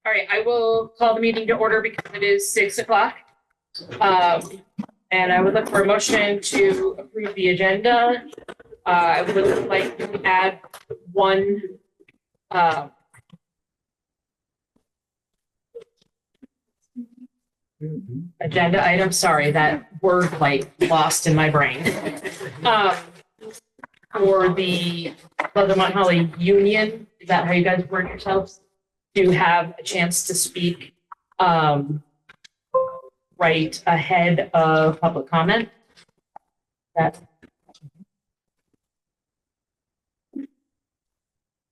All right, I will call the meeting to order because it is 6 o'clock. And I would look for a motion to approve the agenda. I would like to add one agenda item. Sorry, that word like lost in my brain. For the Ludlow-Mount Holly Union, is that how you guys word yourselves? To have a chance to speak right ahead of public comment. That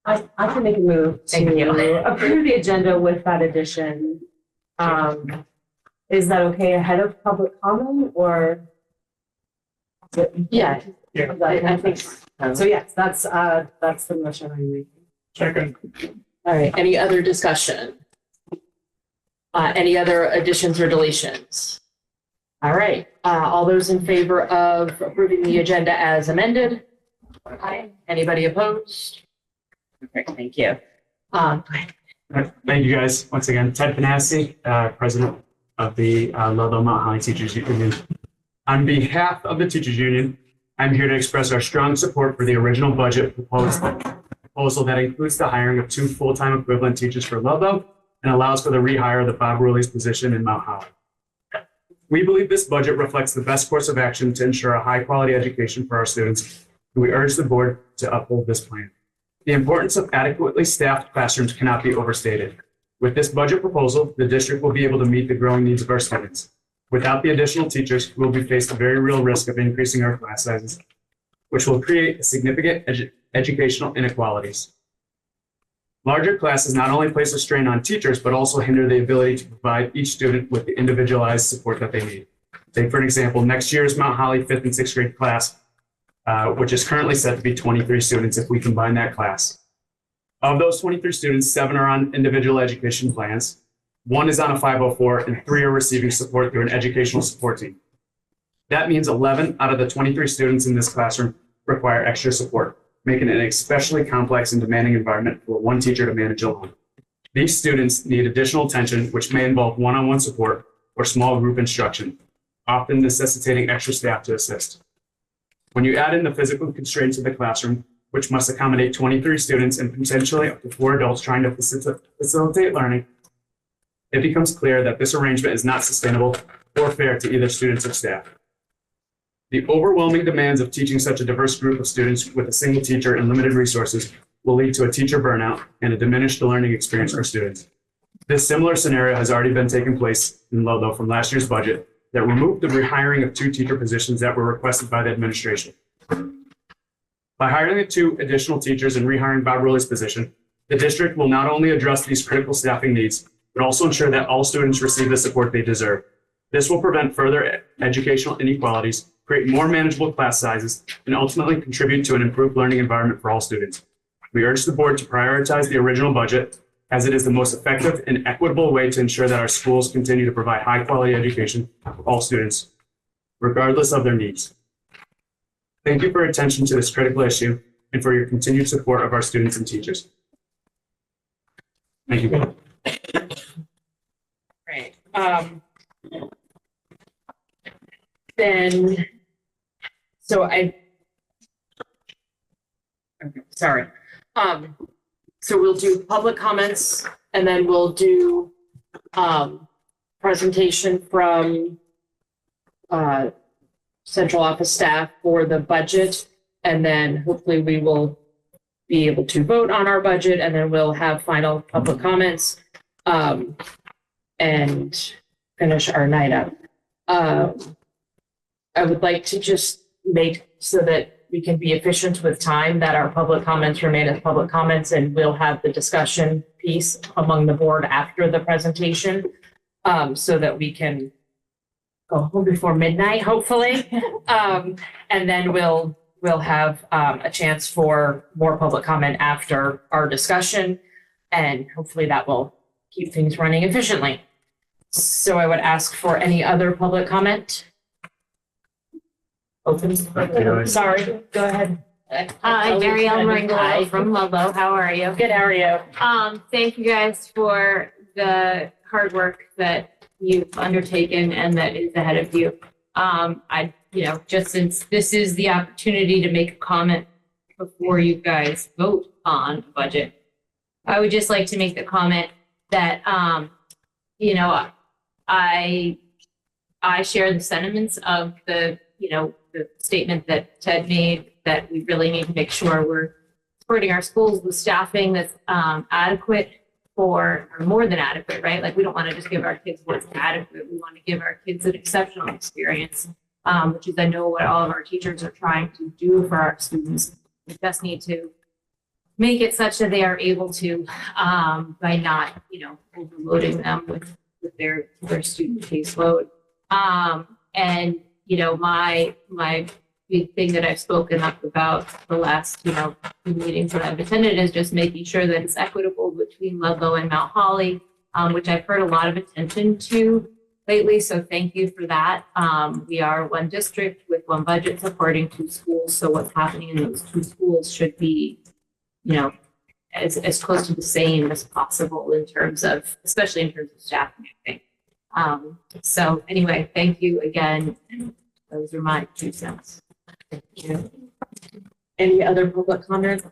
I can make a move Thank you. to approve the agenda with that addition. Is that okay ahead of public comment or? Yeah. I think so. So yes, that's the motion I'm making. Second. all right? Any other discussion? Any other additions or deletions? All right. All those in favor of approving the agenda as amended? Aye. Anybody opposed? Okay, thank you. Thank you guys. Once again, Ted Panassi, President of the Ludlow-Mount Holly Teachers Union. On behalf of the Teachers Union, I'm here to express our strong support for the original budget proposal that includes the hiring of 2 full-time equivalent teachers for Ludlow and allows for the rehire of the Bob Rulli's position in Mount Holly. We believe this budget reflects the best course of action to ensure a high-quality education for our students, and we urge the board to uphold this plan. The importance of adequately staffed classrooms cannot be overstated. With this budget proposal, the district will be able to meet the growing needs of our students. Without the additional teachers, we'll be faced a very real risk of increasing our class sizes, which will create significant educational inequalities. Larger classes not only place a strain on teachers, but also hinder the ability to provide each student with the individualized support that they need. Take, for an example, next year's Mount Holly 5th and 6th grade class, which is currently set to be 23 students if we combine that class. Of those 23 students, 7 are on individual education plans, 1 is on a 504, and 3 are receiving support through an educational support team. That means 11 out of the 23 students in this classroom require extra support, making it an especially complex and demanding environment for one teacher to manage alone. These students need additional attention, which may involve one-on-one support or small group instruction, often necessitating extra staff to assist. When you add in the physical constraints of the classroom, which must accommodate 23 students and potentially up to 4 adults trying to facilitate learning, it becomes clear that this arrangement is not sustainable or fair to either students or staff. The overwhelming demands of teaching such a diverse group of students with a single teacher and limited resources will lead to a teacher burnout and a diminished learning experience for students. This similar scenario has already been taking place in Ludlow from last year's budget that removed the rehiring of 2 teacher positions that were requested by the administration. By hiring the 2 additional teachers and rehiring Bob Rulli's position, the district will not only address these critical staffing needs, but also ensure that all students receive the support they deserve. This will prevent further educational inequalities, create more manageable class sizes, and ultimately contribute to an improved learning environment for all students. We urge the board to prioritize the original budget as it is the most effective and equitable way to ensure that our schools continue to provide high-quality education for all students, regardless of their needs. Thank you for your attention to this critical issue and for your continued support of our students and teachers. Thank you. Great. Then, so sorry. So we'll do public comments and then we'll do presentation from central office staff for the budget. And then hopefully we will be able to vote on our budget and then we'll have final public comments and finish our night up. I would like to just make so that we can be efficient with time that our public comments remain as public comments and we'll have the discussion piece among the board after the presentation so that we can go home before midnight, hopefully. And then we'll have a chance for more public comment after our discussion and hopefully that will keep things running efficiently. So I would ask for any other public comment. Open. Sorry, go ahead. Hi, Marielle Maringo from Ludlow. How are you? Good, how are you? Thank you guys for the hard work that you've undertaken and that is ahead of you. Just since this is the opportunity to make a comment before you guys vote on the budget, I would just like to make the comment that, I share the sentiments of the statement that Ted made, that we really need to make sure we're supporting our schools with staffing that's adequate or more than adequate, right? Like, we don't want to just give our kids what's adequate. We want to give our kids an exceptional experience, which is, I know, what all of our teachers are trying to do for our students. We just need to make it such that they are able to, by not, overloading them with their student caseload. My big thing that I've spoken up about the last, few meetings that I've attended is just making sure that it's equitable between Ludlow and Mount Holly, which I've heard a lot of attention to lately. So thank you for that. We are one district with one budget supporting two schools. So what's happening in those two schools should be, as close to the same as possible in terms of, especially in terms of staffing, I think. So anyway, thank you again. Those are my 2 cents. Thank you. Any other public comment?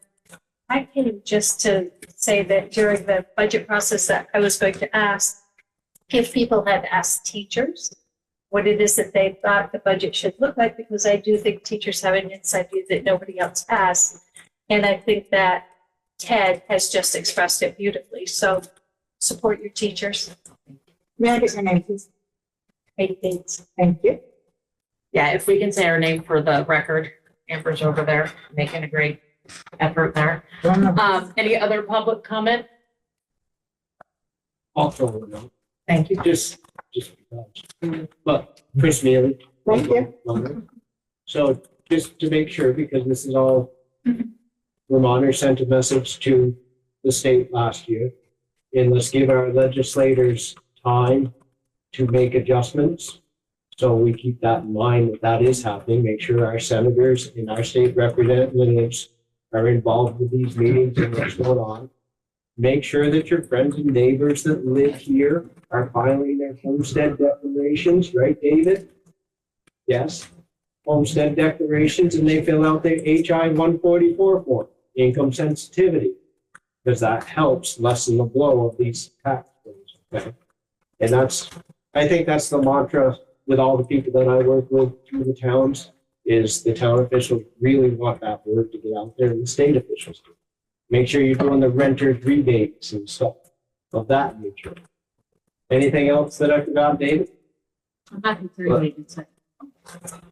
I came just to say that during the budget process that I was going to ask if people had asked teachers what it is that they thought the budget should look like, because I do think teachers have an inside view that nobody else has. And I think that Ted has just expressed it beautifully. So support your teachers. May I get your name, please? Thanks. Thank you. Yeah, if we can say our name for the record, Amber's over there making a great effort there. Any other public comment? Also, no, Thank you. just because. But Chris Mealy. Thank you. So just to make sure, because this is all, Vermonter sent a message to the state last year. And let's give our legislators time to make adjustments. So we keep that in mind that is happening. Make sure our senators and our state representatives are involved with these meetings and what's going on. Make sure that your friends and neighbors that live here are filing their homestead declarations, right, David? Yes, homestead declarations, and they fill out their HI 144 form, income sensitivity, because that helps lessen the blow of these tax bills, okay? And I think that's the mantra with all the people that I work with through the towns, is the town officials really want that word to get out there, and the state officials do. Make sure you're doing the renters rebates and stuff of that nature. Anything else that I forgot, David?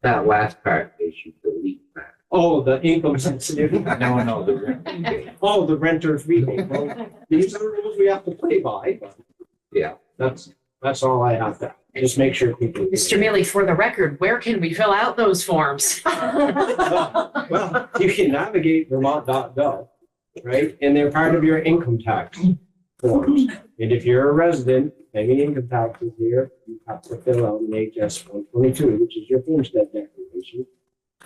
That last part, they should delete that. Oh, the income sensitivity. No, the rent. Oh, the renters rebate. Well, these are the rules we have to play by. But Yeah. That's all I have to, just make sure people. Mr. Mealy, for the record, where can we fill out those forms? Well, you can navigate vermont.gov, right? And they're part of your income tax forms. And if you're a resident, paying income taxes here, you have to fill out an HS 122, which is your homestead declaration,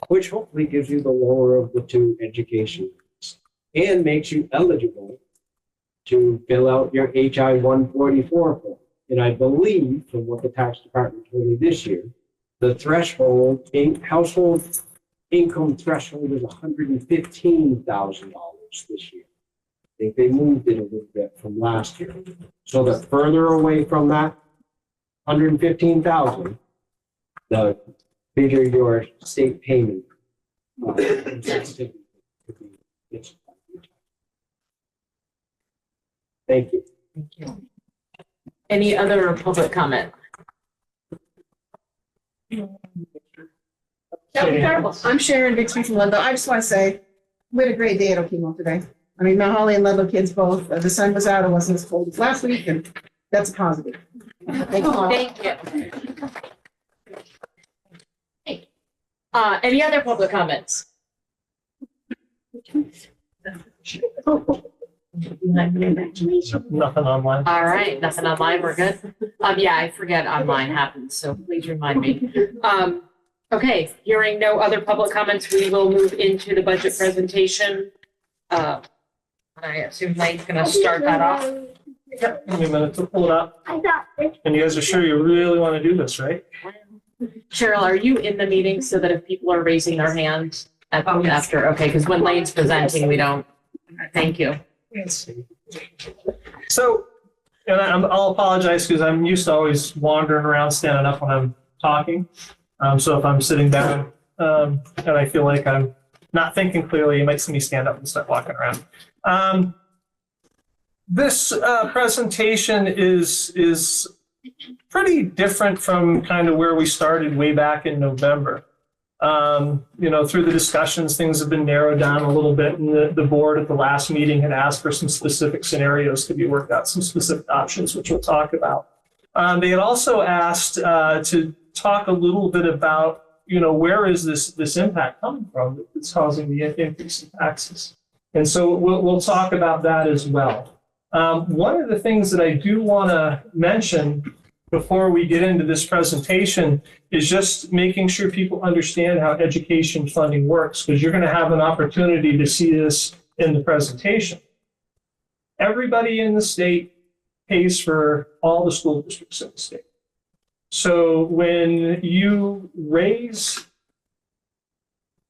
which hopefully gives you the lower of the two education rates and makes you eligible to fill out your HI 144 form. And I believe, from what the tax department told me this year, the threshold, household income threshold is $115,000 this year. I think they moved it a little bit from last year. So the further away from that 115,000, the bigger your state payment. Thank you. Thank you. Any other public comment? I'm Sharon Bixby from Ludlow. I just want to say, we had a great day at Okemo today. I mean, Mount Holly and Ludlow kids both, the sun was out, it wasn't as cold as last week, and that's a positive. Thank you. Thank you. Hey. Any other public comments? Nothing online. All right, nothing online, we're good. Yeah, I forget online happens, so please remind me. Okay, hearing no other public comments, we will move into the budget presentation. I assume Mike's gonna start that off. Yeah, give me a minute to pull it up. And you guys are sure you really want to do this, right? Cheryl, are you in the meeting so that if people are raising their hand after, okay, because when Lane's presenting, we don't. Thank you. So, and I'll apologize because I'm used to always wandering around standing up when I'm talking. So if I'm sitting down and I feel like I'm not thinking clearly, you might see me stand up and start walking around. This presentation is pretty different from kind of where we started way back in November. Through the discussions, things have been narrowed down a little bit, and the board at the last meeting had asked for some specific scenarios to be worked out, some specific options, which we'll talk about. They had also asked to talk a little bit about, where is this impact coming from that's causing the increase in taxes? And so we'll talk about that as well. One of the things that I do want to mention before we get into this presentation is just making sure people understand how education funding works, because you're going to have an opportunity to see this in the presentation. Everybody in the state pays for all the school districts in the state. So when you raise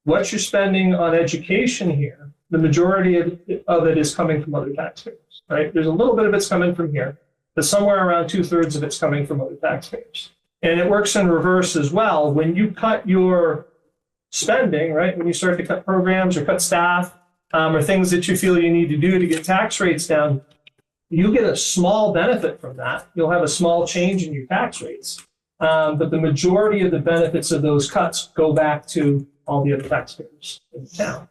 what you're spending on education here, the majority of it is coming from other taxpayers, right? There's a little bit of it's coming from here, but somewhere around 2/3 of it's coming from other taxpayers. And it works in reverse as well. When you cut your spending, right, when you start to cut programs or cut staff or things that you feel you need to do to get tax rates down, you get a small benefit from that. You'll have a small change in your tax rates. But the majority of the benefits of those cuts go back to all the other taxpayers in town.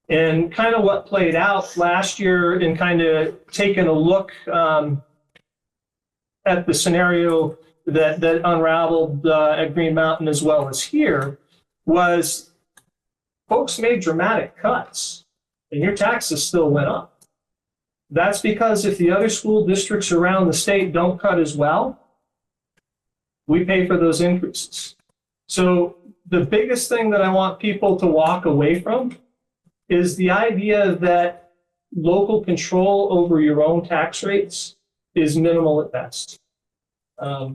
And kind of what played out last year and kind of taking a look at the scenario that unraveled at Green Mountain as well as here was folks made dramatic cuts and your taxes still went up. That's because if the other school districts around the state don't cut as well, we pay for those increases. So the biggest thing that I want people to walk away from is the idea that local control over your own tax rates is minimal at best.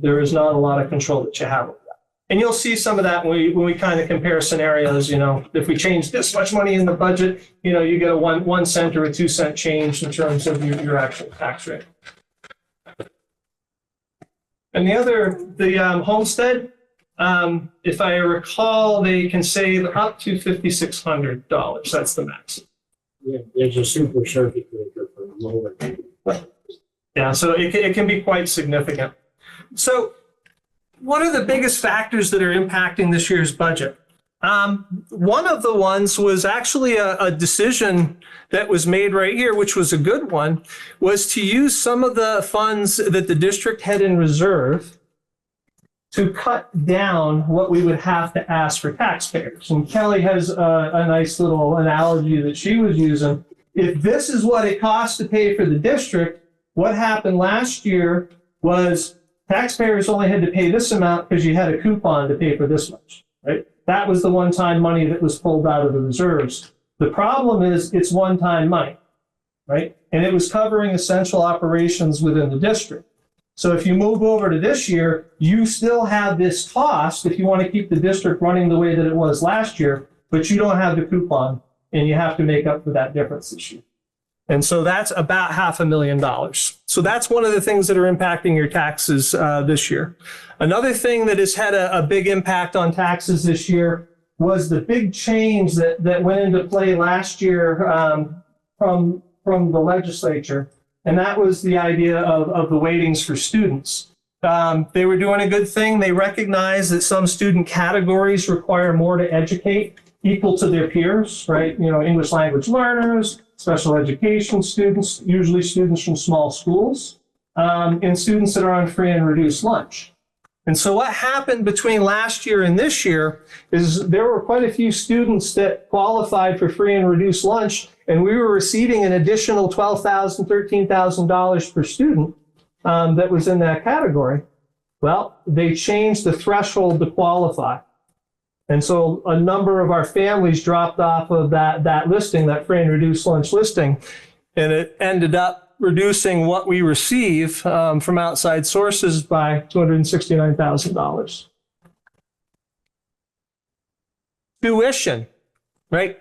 There is not a lot of control that you have over that. And you'll see some of that when we kind of compare scenarios. If we change this much money in the budget, you get a 1 cent or a 2 cent change in terms of your actual tax rate. And the homestead, if I recall, they can save up to $5,600. That's the max. Yeah, there's a super circuit breaker for lower. Yeah, so it can be quite significant. So what are the biggest factors that are impacting this year's budget? One of the ones was actually a decision that was made right here, which was a good one, was to use some of the funds that the district had in reserve to cut down what we would have to ask for taxpayers. And Kelly has a nice little analogy that she was using. If this is what it costs to pay for the district, what happened last year was taxpayers only had to pay this amount because you had a coupon to pay for this much, right? That was the one-time money that was pulled out of the reserves. The problem is it's one-time money, right? And it was covering essential operations within the district. So if you move over to this year, you still have this cost if you want to keep the district running the way that it was last year, but you don't have the coupon and you have to make up for that difference this year. And so that's about $500,000. So that's one of the things that are impacting your taxes this year. Another thing that has had a big impact on taxes this year was the big change that went into play last year from the legislature. And that was the idea of the weightings for students. They were doing a good thing. They recognized that some student categories require more to educate equal to their peers, right? English language learners, special education students, usually students from small schools, and students that are on free and reduced lunch. And so what happened between last year and this year is there were quite a few students that qualified for free and reduced lunch, and we were receiving an additional $12,000, $13,000 per student that was in that category. Well, they changed the threshold to qualify. And so a number of our families dropped off of that listing, that free and reduced lunch listing, and it ended up reducing what we receive from outside sources by $269,000. Tuition, right?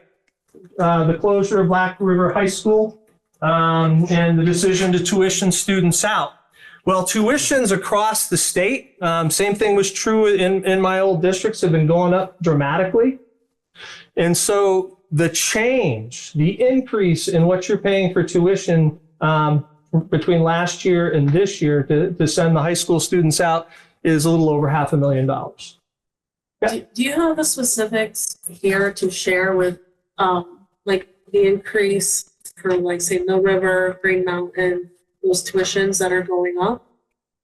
The closure of Black River High School and the decision to tuition students out. Well, tuitions across the state, same thing was true in my old districts, have been going up dramatically. And so the change, the increase in what you're paying for tuition between last year and this year to send the high school students out is a little over $500,000. Yeah. Do you have the specifics here to share with, like the increase for like say Mill River, Green Mountain, those tuitions that are going up?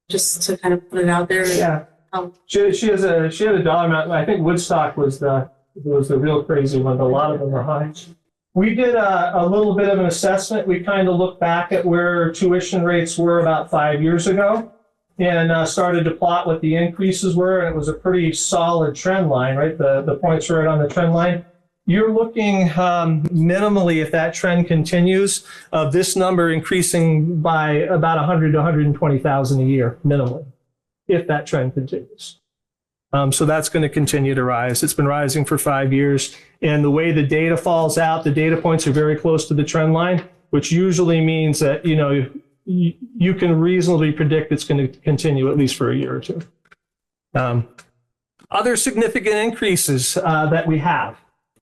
Just to kind of put it out there. Yeah. She had a dollar amount. I think Woodstock was the real crazy one. A lot of them are high. We did a little bit of an assessment. We kind of looked back at where tuition rates were about 5 years ago and started to plot what the increases were. And it was a pretty solid trend line, right? The points are right on the trend line. You're looking minimally, if that trend continues, of this number increasing by about 100 to 120,000 a year, minimally, if that trend continues. So that's going to continue to rise. It's been rising for 5 years. And the way the data falls out, the data points are very close to the trend line, which usually means that, you know, you can reasonably predict it's going to continue at least for a year or two. Other significant increases that we have.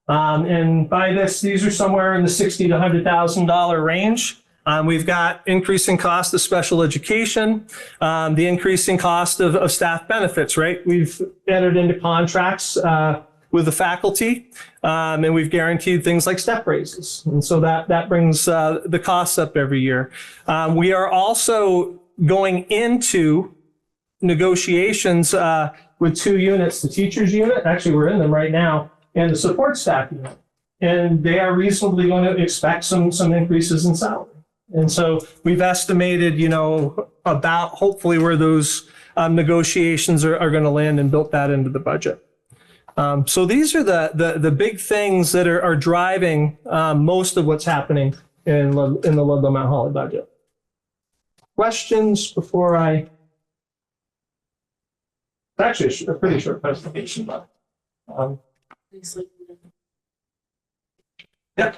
And by this, these are somewhere in the $60,000 to $100,000 range. We've got increasing cost of special education, the increasing cost of staff benefits, right? We've entered into contracts with the faculty, and we've guaranteed things like step raises. And so that brings the costs up every year. We are also going into negotiations with two units, the teachers unit, actually we're in them right now, and the support staff unit. And they are reasonably going to expect some increases in salary. And so we've estimated, you know, about hopefully where those negotiations are going to land and built that into the budget. So these are the big things that are driving most of what's happening in the Ludlow-Mount Holly budget. Questions before I? It's actually a pretty short presentation, but. Yeah.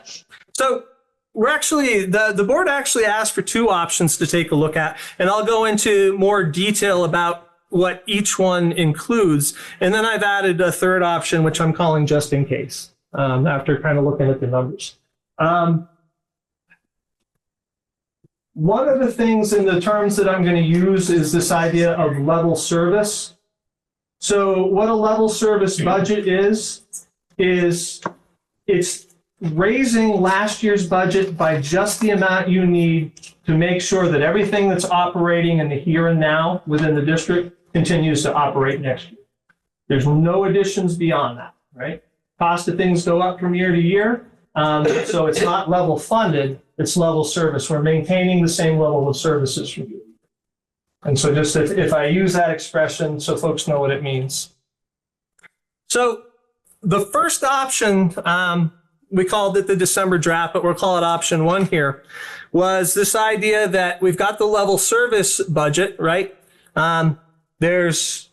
So we're actually, the board actually asked for two options to take a look at, and I'll go into more detail about what each one includes. And then I've added a third option, which I'm calling just in case, after kind of looking at the numbers. One of the things in the terms that I'm going to use is this idea of level service. So what a level service budget is it's raising last year's budget by just the amount you need to make sure that everything that's operating in the here and now within the district continues to operate next year. There's no additions beyond that, right? Cost of things go up from year to year. So it's not level funded, it's level service. We're maintaining the same level of services from you. And so just if I use that expression so folks know what it means. So the first option, we called it the December draft, but we'll call it option one here, was this idea that we've got the level service budget, right? There's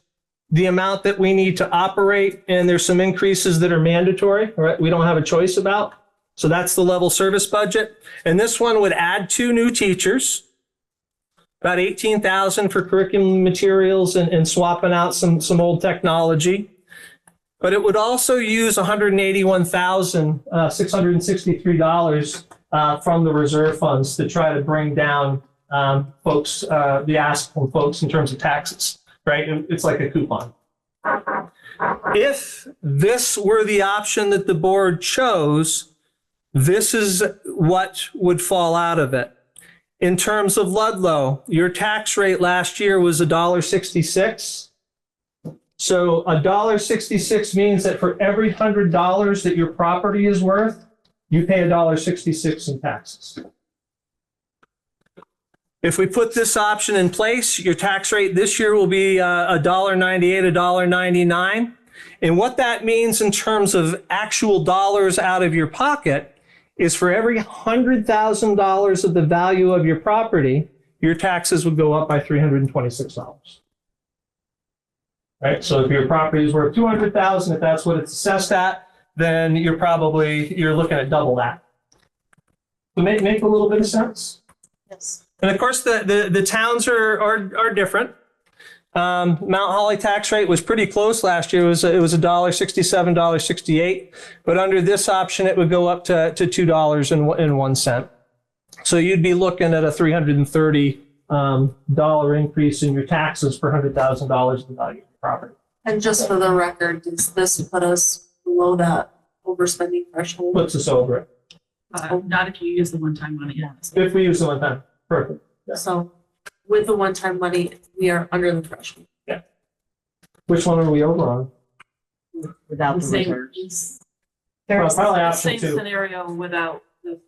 the amount that we need to operate, and there's some increases that are mandatory, right? We don't have a choice about. So that's the level service budget. And this one would add 2 new teachers, about $18,000 for curriculum materials and swapping out some old technology. But it would also use $181,663 from the reserve funds to try to bring down folks, the ask from folks in terms of taxes, right? It's like a coupon. If this were the option that the board chose, this is what would fall out of it. In terms of Ludlow, your tax rate last year was $1.66. So $1.66 means that for every $100 that your property is worth, you pay $1.66 in taxes. If we put this option in place, your tax rate this year will be $1.98, $1.99. And what that means in terms of actual dollars out of your pocket is for every $100,000 of the value of your property, your taxes would go up by $326. Right? So if your property is worth $200,000, if that's what it's assessed at, then you're looking at double that. So make a little bit of sense. Yes. And of course, the towns are different. Mount Holly tax rate was pretty close last year. It was $1.67, $1.68. But under this option, it would go up to $2.01. So you'd be looking at a $330 increase in your taxes per $100,000 in value of your property. And just for the record, does this put us below that overspending threshold? Puts us over it. Not if you use the one-time money. If we use the one time. Perfect. Yeah. So with the one-time money, we are under the threshold. Which one are we over on? Without the Same- reserves. Well, probably option Same two. scenario without the,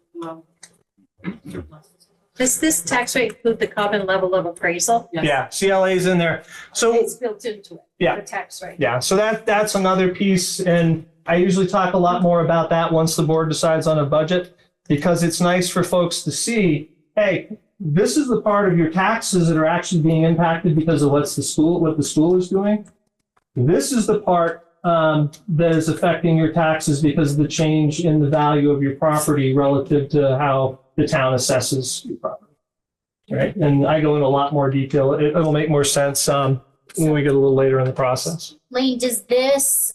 Does this tax rate include the common level of appraisal? Yeah, CLA's in there. So It's built into it. Yeah. The tax rate. yeah, so that's another piece, and I usually talk a lot more about that once the board decides on a budget, because it's nice for folks to see, hey, this is the part of your taxes that are actually being impacted because of what the school is doing. This is the part that is affecting your taxes because of the change in the value of your property relative to how the town assesses your property. Right, and I go into a lot more detail. It'll make more sense when we get a little later in the process. Lane, does this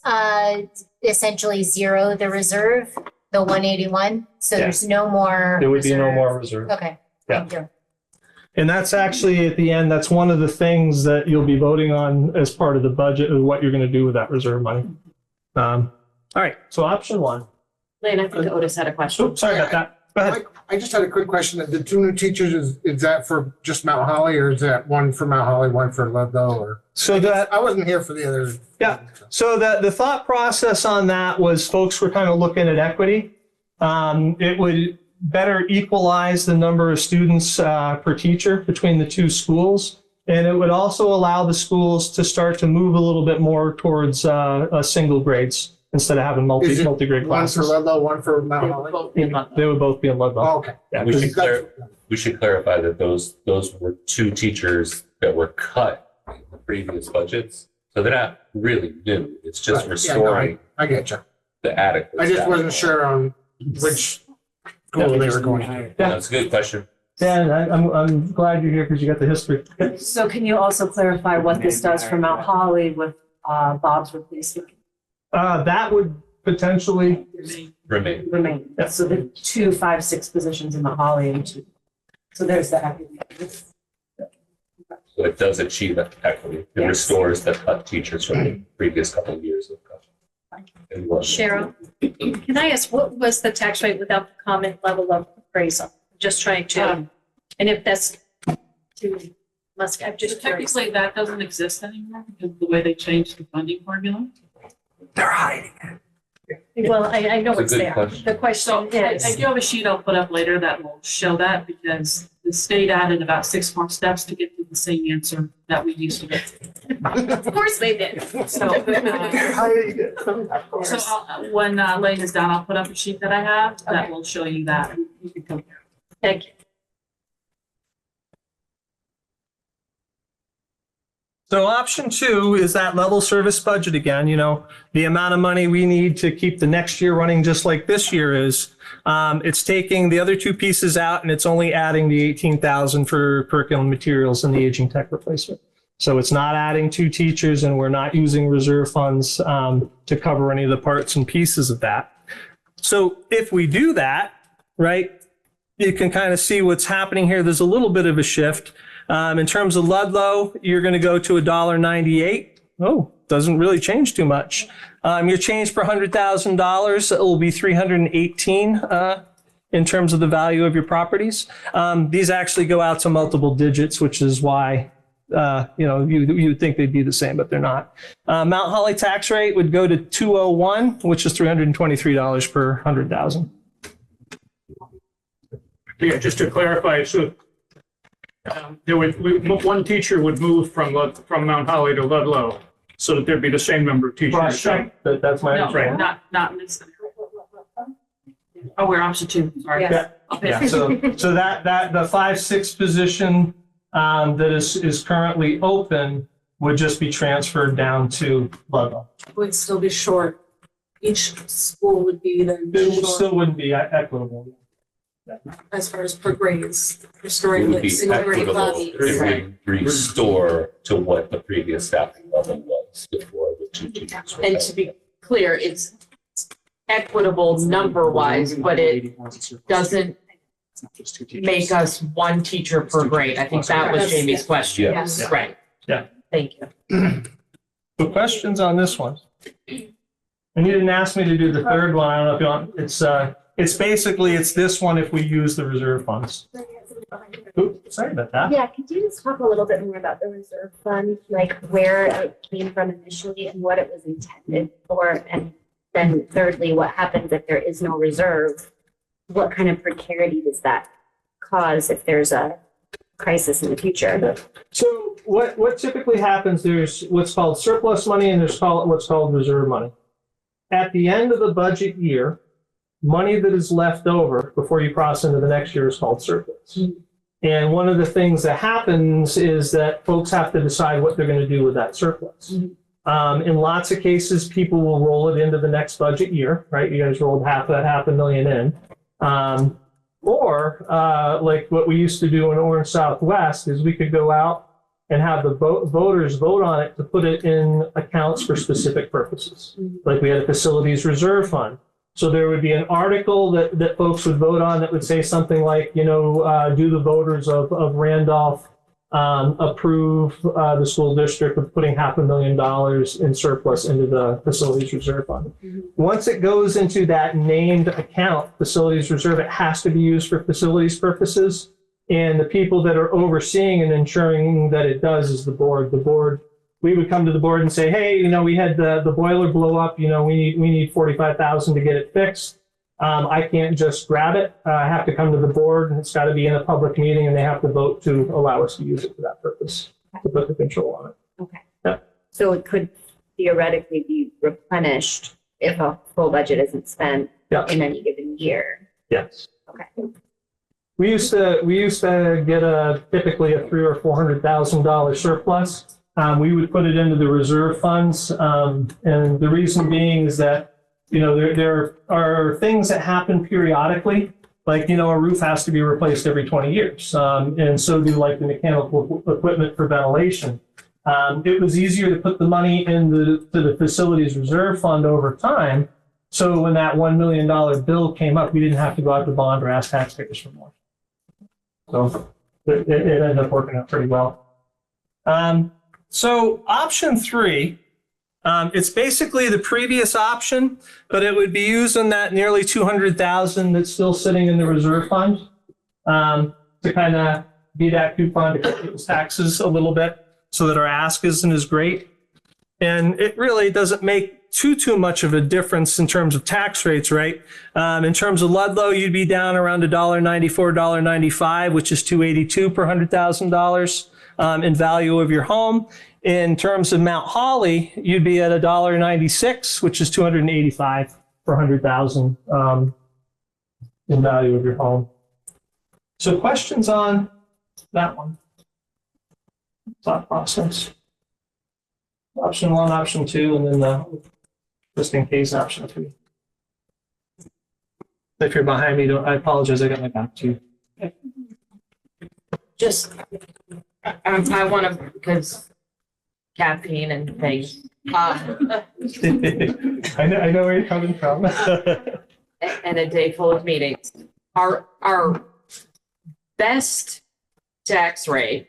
essentially zero the reserve, the 181? So Yeah. there's no more. There would be no reserve? more reserve. Okay, thank you. And that's actually at the end, that's one of the things that you'll be voting on as part of the budget, is what you're going to do with that reserve money. All right, so option one. Lane, I think Otis had a question. Oops, sorry about that. Go ahead. I just had a quick question. The two new teachers, is that for just Mount Holly, or is that one for Mount Holly, one for Ludlow, or? So that, I wasn't here for the other. Yeah. So the thought process on that was folks were kind of looking at equity. It would better equalize the number of students per teacher between the two schools. And it would also allow the schools to start to move a little bit more towards single grades instead of having Is it multi-grade One for classes. Ludlow, one for Mount Holly? They would both be in Ludlow. Oh, okay. Yeah, We should That's- we should clarify that those were two teachers that were cut in the previous budgets. So they're not really new. It's just Right. Yeah, no, restoring I get you. the adequate. I just staff. wasn't sure on which school they were going to. That's a good question. Dan, I'm glad you're here because you got the history. So can you also clarify what this does for Mount Holly with Bob's replacement? That would potentially, Remain. So the 2, 5, 6 positions in Mount Holly and 2. So there's the equity. So it does achieve that equity. It Yes. restores the cut teachers from the previous couple of years of cut. Cheryl, can I ask, what was the tax rate without the common level of appraisal? Just trying to, and if that's too, I'm just curious. Technically, that doesn't exist anymore because of the way they changed the funding formula. they're hiding it. Well, I know It's a it's good there. question. The So question I is, do have a sheet I'll put up later that will show that because the state added about 6 more steps to get to the same answer that we used to get. of course they did. So, when Lane is done, I'll put up a sheet that I have that will show you that. You can compare. Thank you. So option two is that level service budget again, the amount of money we need to keep the next year running just like this year is. It's taking the other two pieces out and it's only adding the 18,000 for curriculum materials and the aging tech replacement. So it's not adding two teachers and we're not using reserve funds to cover any of the parts and pieces of that. So if we do that, right, you can kind of see what's happening here. There's a little bit of a shift. In terms of Ludlow, you're going to go to $1.98. Oh, doesn't really change too much. Your change per $100,000, it will be $318 in terms of the value of your properties. These actually go out to multiple digits, which is why you would think they'd be the same, but they're not. Mount Holly tax rate would go to 201, which is $323 per 100,000. Yeah, just to clarify, so one teacher would move from Mount Holly to Ludlow, so that there'd be the same number of teachers. That's my No, understanding. not in this. Oh, we're option 2, sorry. Yes. Yeah, so that, the 5-6 position that is currently open would just be transferred down to Ludlow. Would still be short. Each school would be then It short still wouldn't be equitable. as far as per grades, It restoring would the be single grade equitable. levy. It would restore to what the previous staffing level was before the 2 teachers were And to be clear, it's equitable number wise, but it doesn't make us one teacher per grade. I think that was Jamie's question. Yes. Yes. Right. Yeah. Thank you. So questions on this one? And you didn't ask me to do the third one. I don't know if you want, it's basically, it's this one if we use the reserve funds. Oops, sorry about that. Yeah, could you just talk a little bit more about the reserve fund, like where it came from initially and what it was intended for? And then thirdly, what happens if there is no reserve? What kind of precarity does that cause if there's a crisis in the future? So what typically happens, there's what's called surplus money and there's what's called reserve money. At the end of the budget year, money that is left over before you cross into the next year is called surplus. And one of the things that happens is that folks have to decide what they're going to do with that surplus. In lots of cases, people will roll it into the next budget year, right? You guys rolled half a million in. Or like what we used to do in Orange Southwest is we could go out and have the voters vote on it to put it in accounts for specific purposes. Like we had a facilities reserve fund. So there would be an article that folks would vote on that would say something like, do the voters of Randolph approve the school district of putting $500,000 in surplus into the facilities reserve fund. Once it goes into that named account, facilities reserve, it has to be used for facilities purposes. And the people that are overseeing and ensuring that it does is the board. The board, we would come to the board and say, hey, we had the boiler blow up, we need $45,000 to get it fixed. I can't just grab it. I have to come to the board and it's got to be in a public meeting and they have to vote to allow us to use it for that purpose, to put the control on it. Okay. Yeah. So it could theoretically be replenished if a full budget isn't spent in any given year. Yes. Okay. We used to get typically a $300,000 or $400,000 surplus. We would put it into the reserve funds. And the reason being is that, there are things that happen periodically, like, a roof has to be replaced every 20 years. And so do like the mechanical equipment for ventilation. It was easier to put the money to the facilities reserve fund over time. So when that $1 million bill came up, we didn't have to go out to bond or ask taxpayers for more. So it ended up working out pretty well. So option 3, it's basically the previous option, but it would be using that nearly $200,000 that's still sitting in the reserve fund to kind of be that coupon to cut those taxes a little bit so that our ask isn't as great. And it really doesn't make too much of a difference in terms of tax rates, right? In terms of Ludlow, you'd be down around $1.94, $1.95, which is $282 per $100,000 in value of your home. In terms of Mount Holly, you'd be at $1.96, which is $285 per $100,000 in value of your home. So questions on that one? Thought process. Option 1, option 2, and then the just in case option 3. If you're behind me, I apologize. I got my back to you. Just, I want to, because caffeine and things. I know where you're coming from. And a day full of meetings. Our best tax rate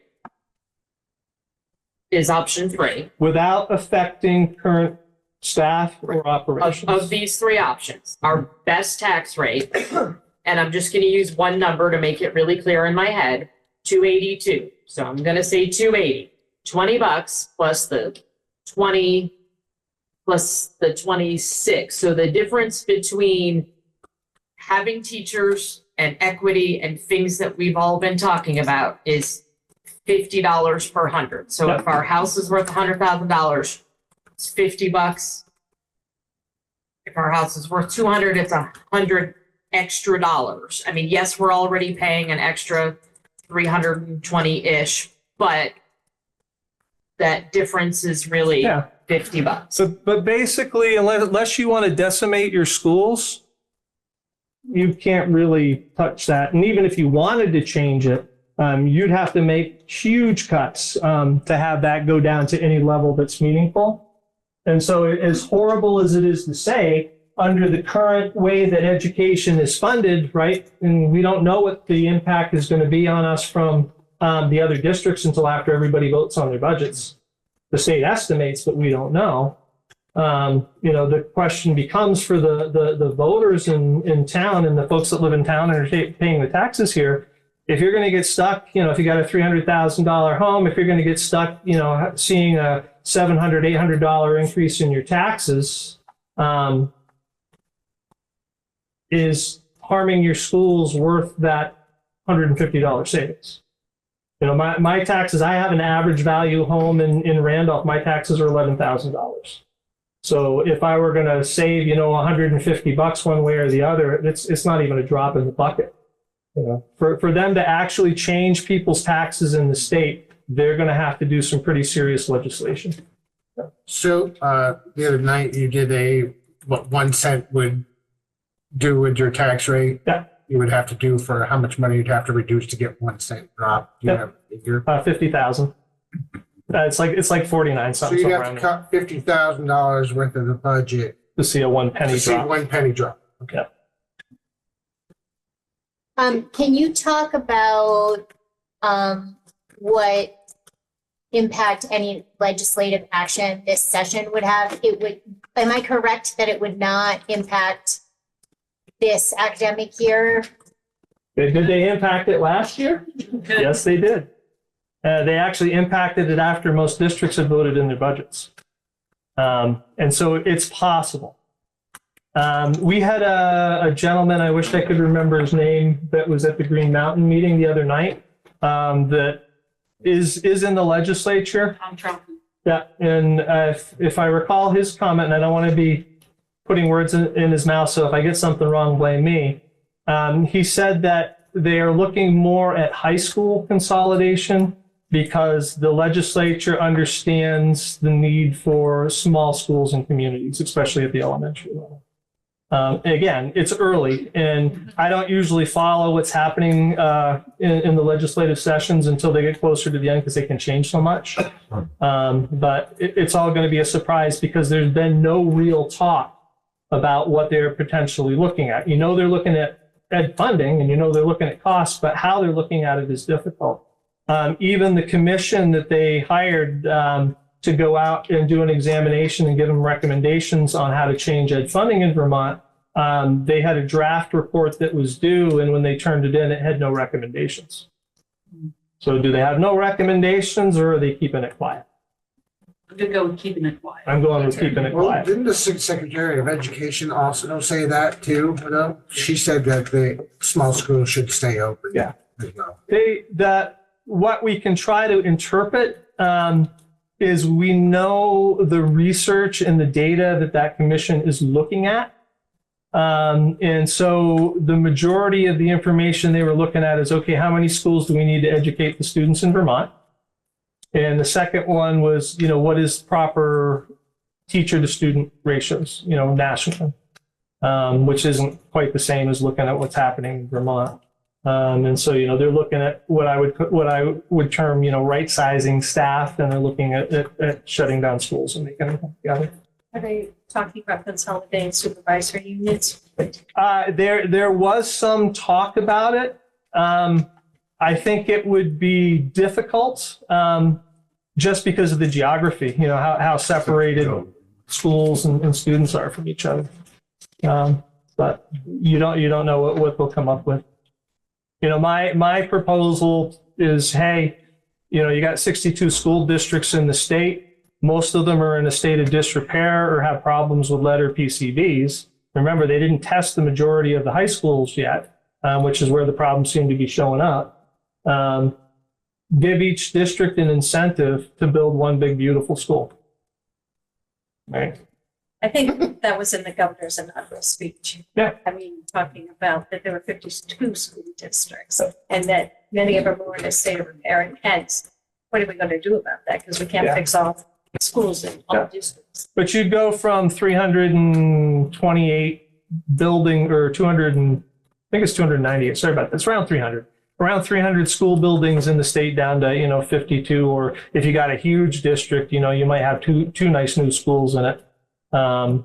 is option 3. Without affecting current staff or operations. Of these 3 options, our best tax rate, and I'm just going to use one number to make it really clear in my head, 282. So I'm going to say 280. $20 plus the 20 plus the 26. So the difference between having teachers and equity and things that we've all been talking about is $50 per 100. So if our house is worth $100,000, it's $50. If our house is worth 200, it's $100 extra dollars. I mean, yes, we're already paying an extra 320-ish, but that difference is really Yeah. $50. So, but basically, unless you want to decimate your schools, you can't really touch that. And even if you wanted to change it, you'd have to make huge cuts to have that go down to any level that's meaningful. And so as horrible as it is to say, under the current way that education is funded, right, and we don't know what the impact is going to be on us from the other districts until after everybody votes on their budgets. The state estimates, but we don't know. The question becomes for the voters in town and the folks that live in town and are paying the taxes here, if you're going to get stuck, if you got a $300,000 home, if you're going to get stuck, seeing a $700, $800 increase in your taxes, is harming your schools worth that $150 savings? My taxes, I have an average value home in Randolph, my taxes are $11,000. So if I were going to save, $150 one way or the other, it's not even a drop in the bucket. For them to actually change people's taxes in the state, they're going to have to do some pretty serious legislation. So the other night you did what 1 cent would do with your tax rate? Yeah. You would have to do for how much money you'd have to reduce to get 1 cent drop? Do you have a figure? 50,000. It's like 49 So something. you'd have to cut $50,000 worth of the budget to see a 1 penny to see drop. 1 penny drop. Okay. Yeah. Can you talk about what impact any legislative action this session would have? Am I correct that it would not impact this academic year? Did they impact it last year? Yes, they did. They actually impacted it after most districts had voted in their budgets. And so it's possible. We had a gentleman, I wish I could remember his name, that was at the Green Mountain meeting the other night, that is in the legislature. Tom Trump. Yeah, and if I recall his comment, and I don't want to be putting words in his mouth, so if I get something wrong, blame me. He said that they are looking more at high school consolidation because the legislature understands the need for small schools and communities, especially at the elementary level. Again, it's early, and I don't usually follow what's happening in the legislative sessions until they get closer to the end because they can change so much. But it's all going to be a surprise because there's been no real talk about what they're potentially looking at. They're looking at ed funding, and they're looking at costs, but how they're looking at it is difficult. Even the commission that they hired to go out and do an examination and give them recommendations on how to change ed funding in Vermont, they had a draft report that was due, and when they turned it in, it had no recommendations. So do they have no recommendations, or are they keeping it quiet? I'm gonna go with keeping it quiet. I'm going with keeping it Well, quiet. didn't the Secretary of Education also say that too? She said that the small schools should stay open. Yeah. As well. What we can try to interpret is we know the research and the data that commission is looking at. And so the majority of the information they were looking at is, okay, how many schools do we need to educate the students in Vermont? And the second one was, what is proper teacher to student ratios, nationally, which isn't quite the same as looking at what's happening in Vermont. And so, they're looking at what I would term, right sizing staff, and they're looking at shutting down schools and making them come together. Are they talking about consolidating supervisory units? There was some talk about it. I think it would be difficult just because of the geography, how separated schools and students are from each other. But you don't know what they'll come up with. My proposal is, hey, you got 62 school districts in the state. Most of them are in a state of disrepair or have problems with lead or PCBs. Remember, they didn't test the majority of the high schools yet, which is where the problems seem to be showing up. Give each district an incentive to build one big, beautiful school. Right? I think that was in the governor's inaugural speech. Yeah. I mean, talking about that there were 52 school districts and that many of them were in a state of repair, and hence, what are we going to do about that? Because we can't Yeah. fix all schools in all Yeah. districts. But you'd go from 328 building or 200 and, I think it's 298, sorry about that, it's around 300. Around 300 school buildings in the state down to, 52, or if you got a huge district, you might have two nice new schools in it. So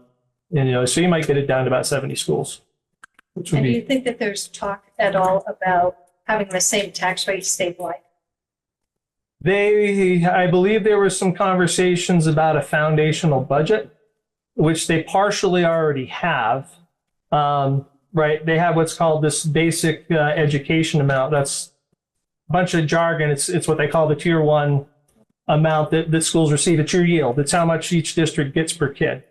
you might get it down to about 70 schools, which would And do be, you think that there's talk at all about having the same tax rate statewide? I believe there were some conversations about a foundational budget, which they partially already have. Right, they have what's called this basic education amount. That's a bunch of jargon. It's what they call the tier 1 amount that schools receive. It's your yield. It's how much each district gets per kid.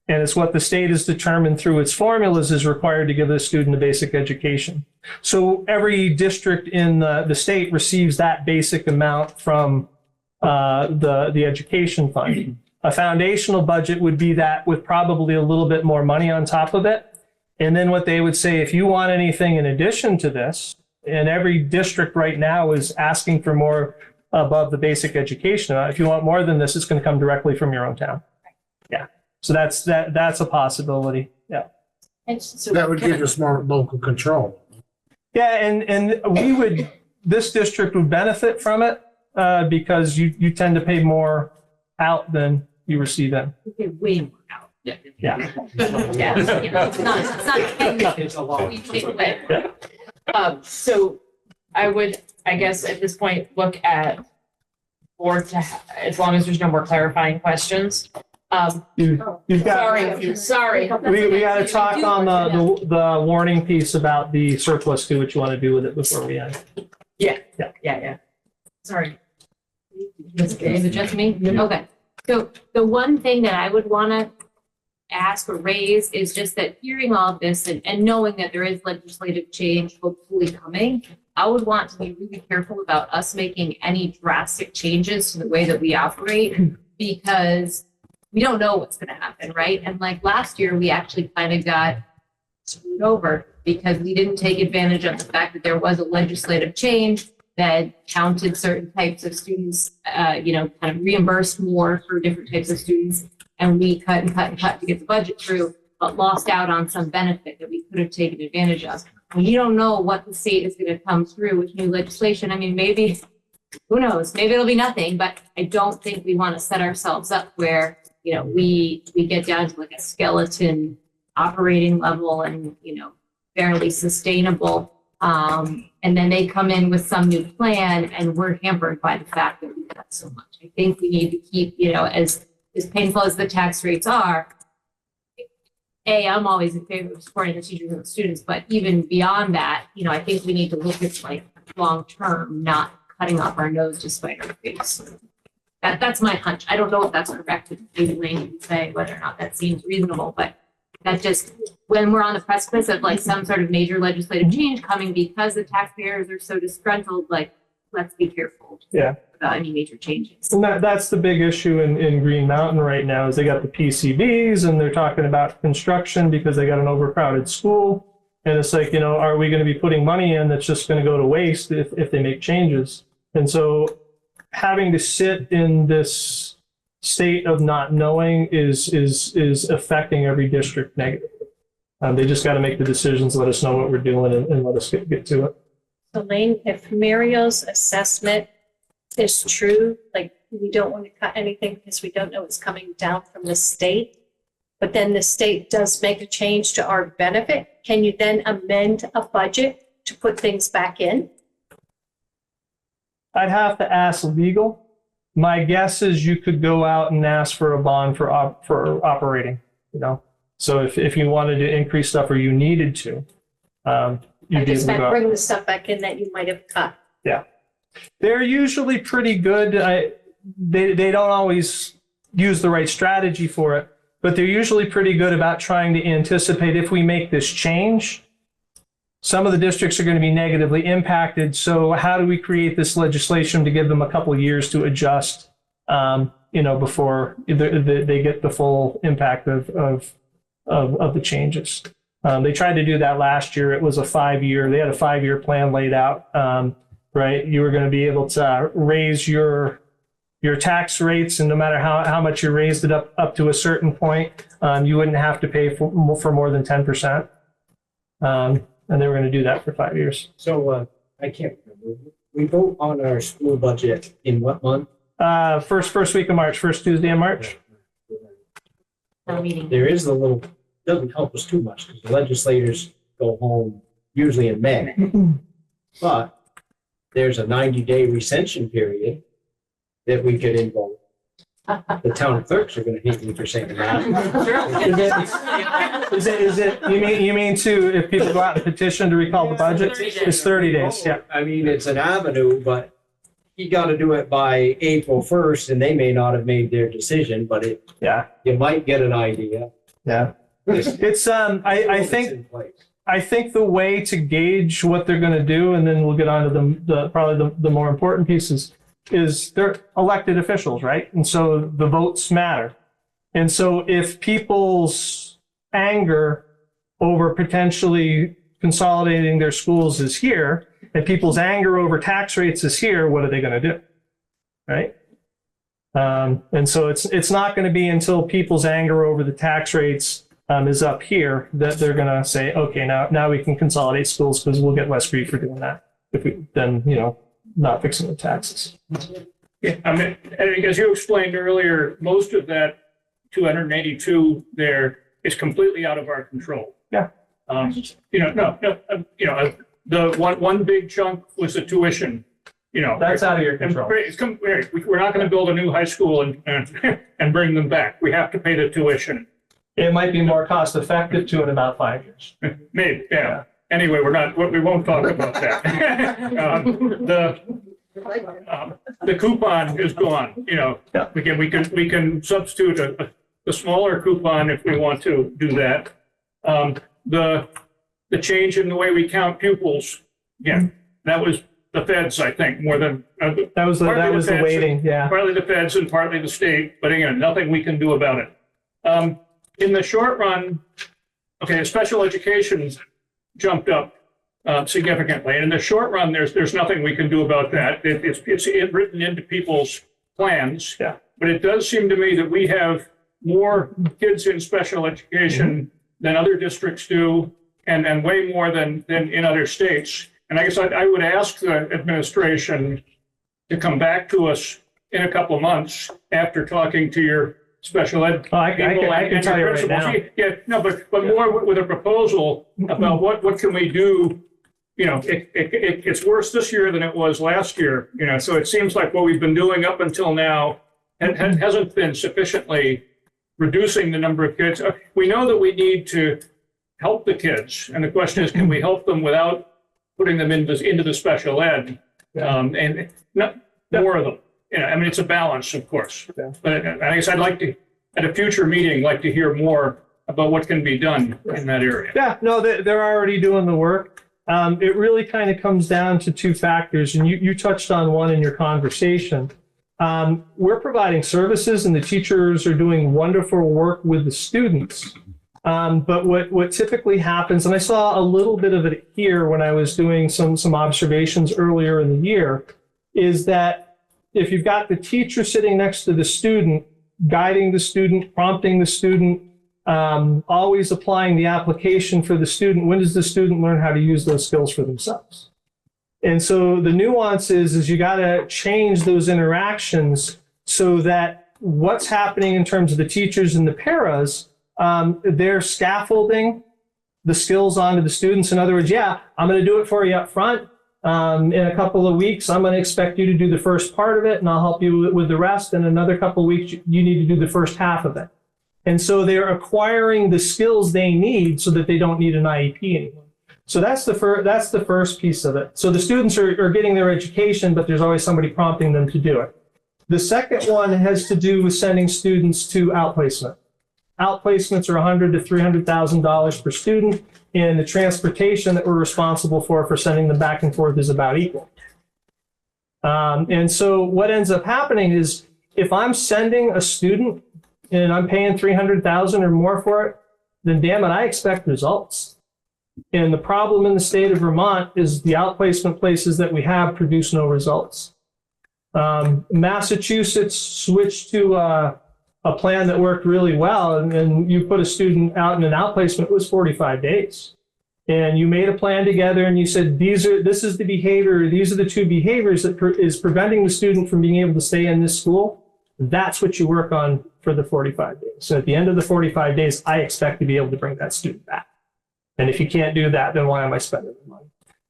And it's what the state has determined through its formulas is required to give a student a basic education. So every district in the state receives that basic amount from the education fund. A foundational budget would be that with probably a little bit more money on top of it. And then what they would say, if you want anything in addition to this, and every district right now is asking for more above the basic education amount. If you want more than this, it's going to come directly from your own town. Yeah. So that's a possibility. Yeah. And so That would give us more local control. Yeah. And this district would benefit from it because you tend to pay more out than you receive in. Okay, way more out. Yeah. Yeah, it's not It's a lot. we take away. So I would, I guess at this point, look at board as long as there's no more clarifying questions. You've got, Sorry. we got to talk on the warning piece about the surplus too, what you want to do with it before we end. Yeah. Sorry. Is it just me? Okay. So the one thing that I would want to ask or raise is just that hearing all of this and knowing that there is legislative change hopefully coming, I would want to be really careful about us making any drastic changes to the way that we operate because we don't know what's going to happen, right? And like last year, we actually kind of got screwed over because we didn't take advantage of the fact that there was a legislative change that counted certain types of students, kind of reimbursed more for different types of students. And we cut and cut and cut to get the budget through, but lost out on some benefit that we could have taken advantage of. And you don't know what the state is going to come through with new legislation. I mean, maybe, who knows, maybe it'll be nothing, but I don't think we want to set ourselves up where, we get down to like a skeleton operating level and, barely sustainable. And then they come in with some new plan and we're hampered by the fact that we cut so much. I think we need to keep, as painful as the tax rates are, I'm always in favor of supporting the teachers and the students, but even beyond that, I think we need to look at like long-term, not cutting off our nose to spite our face. That's my hunch. I don't know if that's correct, but maybe Lane can say whether or not that seems reasonable, but that just, when we're on the precipice of like some sort of major legislative change coming because the taxpayers are so disgruntled, like, let's be careful. Yeah. About any major changes. And that's the big issue in Green Mountain right now is they got the PCBs and they're talking about construction because they got an overcrowded school. And it's like, are we going to be putting money in that's just going to go to waste if they make changes? And so having to sit in this state of not knowing is affecting every district negatively. They just got to make the decisions, let us know what we're doing and let us get to it. So Lane, if Mario's assessment is true, like we don't want to cut anything because we don't know it's coming down from the state, but then the state does make a change to our benefit, can you then amend a budget to put things back in? I'd have to ask legal. My guess is you could go out and ask for a bond for operating, So if you wanted to increase stuff or you needed to, I just meant bring the stuff back in that you might have cut. Yeah. They're usually pretty good. They don't always use the right strategy for it, but they're usually pretty good about trying to anticipate if we make this change, some of the districts are going to be negatively impacted. So how do we create this legislation to give them a couple of years to adjust? before they get the full impact of the changes. They tried to do that last year. It was they had a 5-year plan laid out, right? You were going to be able to raise your tax rates, and no matter how much you raised it up to a certain point, you wouldn't have to pay for more than 10%. And they were going to do that for 5 years. So, I can't remember. We vote on our school budget in what month? First week of March, first Tuesday in March. There is doesn't help us too much because the legislators go home usually in May. But there's a 90-day recension period that we could invoke. The town clerks are going to hate me for saying that. Is it, you mean if people go out and petition to recall the budget? It's 30 days, yeah. I mean, it's an avenue, but you got to do it by April 1st, and they may not have made their decision, but you might get an idea. Yeah. It's I think the way to gauge what they're going to do, and then we'll get on to probably the more important pieces, is they're elected officials, right? And so the votes matter. And so if people's anger over potentially consolidating their schools is here, and people's anger over tax rates is here, what are they going to do? Right? And so it's not going to be until people's anger over the tax rates is up here that they're going to say, okay, now we can consolidate schools because we'll get less grief for doing that. If we then, not fixing the taxes. Yeah, I mean, I think as you explained earlier, most of that 282 there is completely out of our control. Yeah. The one big chunk was the tuition. That's out of your control. We're not going to build a new high school and bring them back. We have to pay the tuition. It might be more cost effective to in about 5 years. Maybe, yeah. Anyway, we won't talk about that. The coupon is gone, we can substitute a smaller coupon if we want to do that. The change in the way we count pupils, that was the feds, I think, more than. That was the weighting, yeah. Partly the feds and partly the state, but again, nothing we can do about it. In the short run, special education jumped up significantly. And in the short run, there's nothing we can do about that. It's written into people's plans. Yeah. But it does seem to me that we have more kids in special education than other districts do, and way more than in other states. And I guess I would ask the administration to come back to us in a couple of months after talking to your special ed people I can tell you right now. Yeah, no, but more with a proposal about what can we do. It's worse this year than it was last year. So it seems like what we've been doing up until now hasn't been sufficiently reducing the number of kids. We know that we need to help the kids, and the question is, can we help them without putting them into the special ed? And not more of them. It's a balance, of course. Yeah. But I guess I'd like to, at a future meeting, hear more about what can be done in that area. Yeah, no, they're already doing the work. It really kind of comes down to two factors, and you touched on one in your conversation. We're providing services, and the teachers are doing wonderful work with the students. But what typically happens, and I saw a little bit of it here when I was doing some observations earlier in the year, is that if you've got the teacher sitting next to the student, guiding the student, prompting the student, always applying the application for the student, when does the student learn how to use those skills for themselves? And so the nuance is you got to change those interactions so that what's happening in terms of the teachers and the paras, they're scaffolding the skills onto the students. In other words, I'm going to do it for you up front. In a couple of weeks, I'm going to expect you to do the first part of it, and I'll help you with the rest. In another couple of weeks, you need to do the first half of it. And so they're acquiring the skills they need so that they don't need an IEP anymore. So that's the first piece of it. So the students are getting their education, but there's always somebody prompting them to do it. The second one has to do with sending students to outplacement. Outplacements are $100,000 to $300,000 per student, and the transportation that we're responsible for sending them back and forth is about equal. And so what ends up happening is if I'm sending a student and I'm paying 300,000 or more for it, then damn it, I expect results. And the problem in the state of Vermont is the outplacement places that we have produce no results. Massachusetts switched to a plan that worked really well, and you put a student out in an outplacement, it was 45 days. And you made a plan together and you said, this is the behavior, these are the two behaviors that is preventing the student from being able to stay in this school. That's what you work on for the 45 days. So at the end of the 45 days, I expect to be able to bring that student back. And if you can't do that, then why am I spending the money?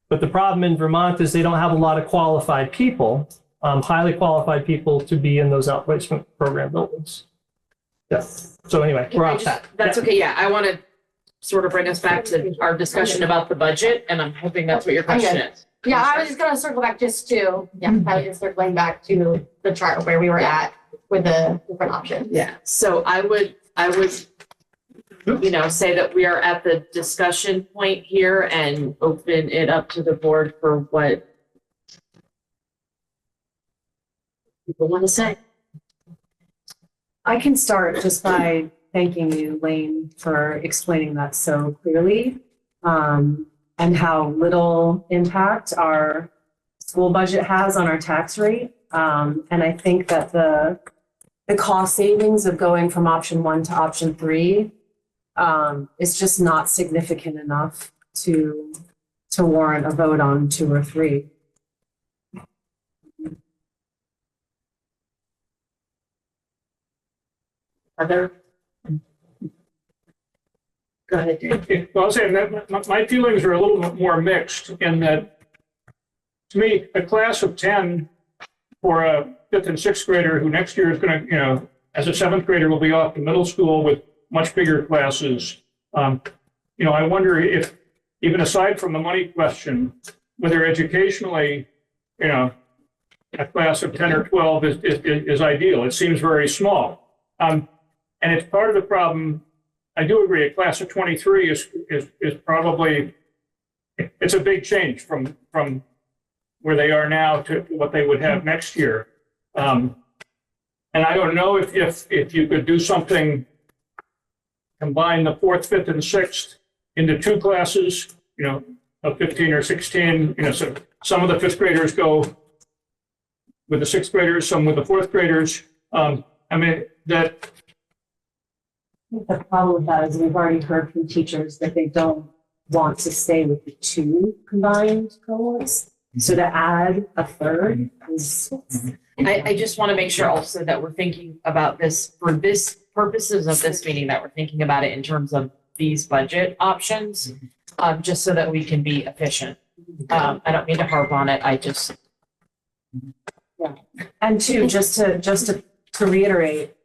But the problem in Vermont is they don't have a lot of qualified people, highly qualified people to be in those outplacement program buildings. Yeah. So anyway, we're off that. That's okay. Yeah, I want to sort of bring us back to our discussion about the budget, and I'm hoping that's what your question is. Yeah, I was just gonna circle back just to, I was just circling back to the chart where we were at with the different options. Yeah, so I would, say that we are at the discussion point here and open it up to the board for what people want to say. I can start just by thanking you, Lane, for explaining that so clearly, and how little impact our school budget has on our tax rate. And I think that the cost savings of going from option 1 to option 3 is just not significant enough to warrant a vote on 2 or 3. Other? Go ahead, Dave. Well, I'll say that my feelings are a little bit more mixed in that, to me, a class of 10 for a 5th and 6th grader who next year is going to, as a 7th grader will be off to middle school with much bigger classes. I wonder if, even aside from the money question, whether educationally, a class of 10 or 12 is ideal. It seems very small. And it's part of the problem. I do agree, a class of 23 is probably, it's a big change from where they are now to what they would have next year. And I don't know if you could do something, combine the 4th, 5th, and 6th into 2 classes, of 15 or 16, so some of the 5th graders go with the 6th graders, some with the 4th graders. That. I think the problem with that is we've already heard from teachers that they don't want to stay with the 2 combined cohorts. So to add a 3rd is. I just want to make sure also that we're thinking about this for this purposes of this meeting, that we're thinking about it in terms of these budget options, just so that we can be efficient. I don't mean to harp on it. I just. Yeah. And 2, just to reiterate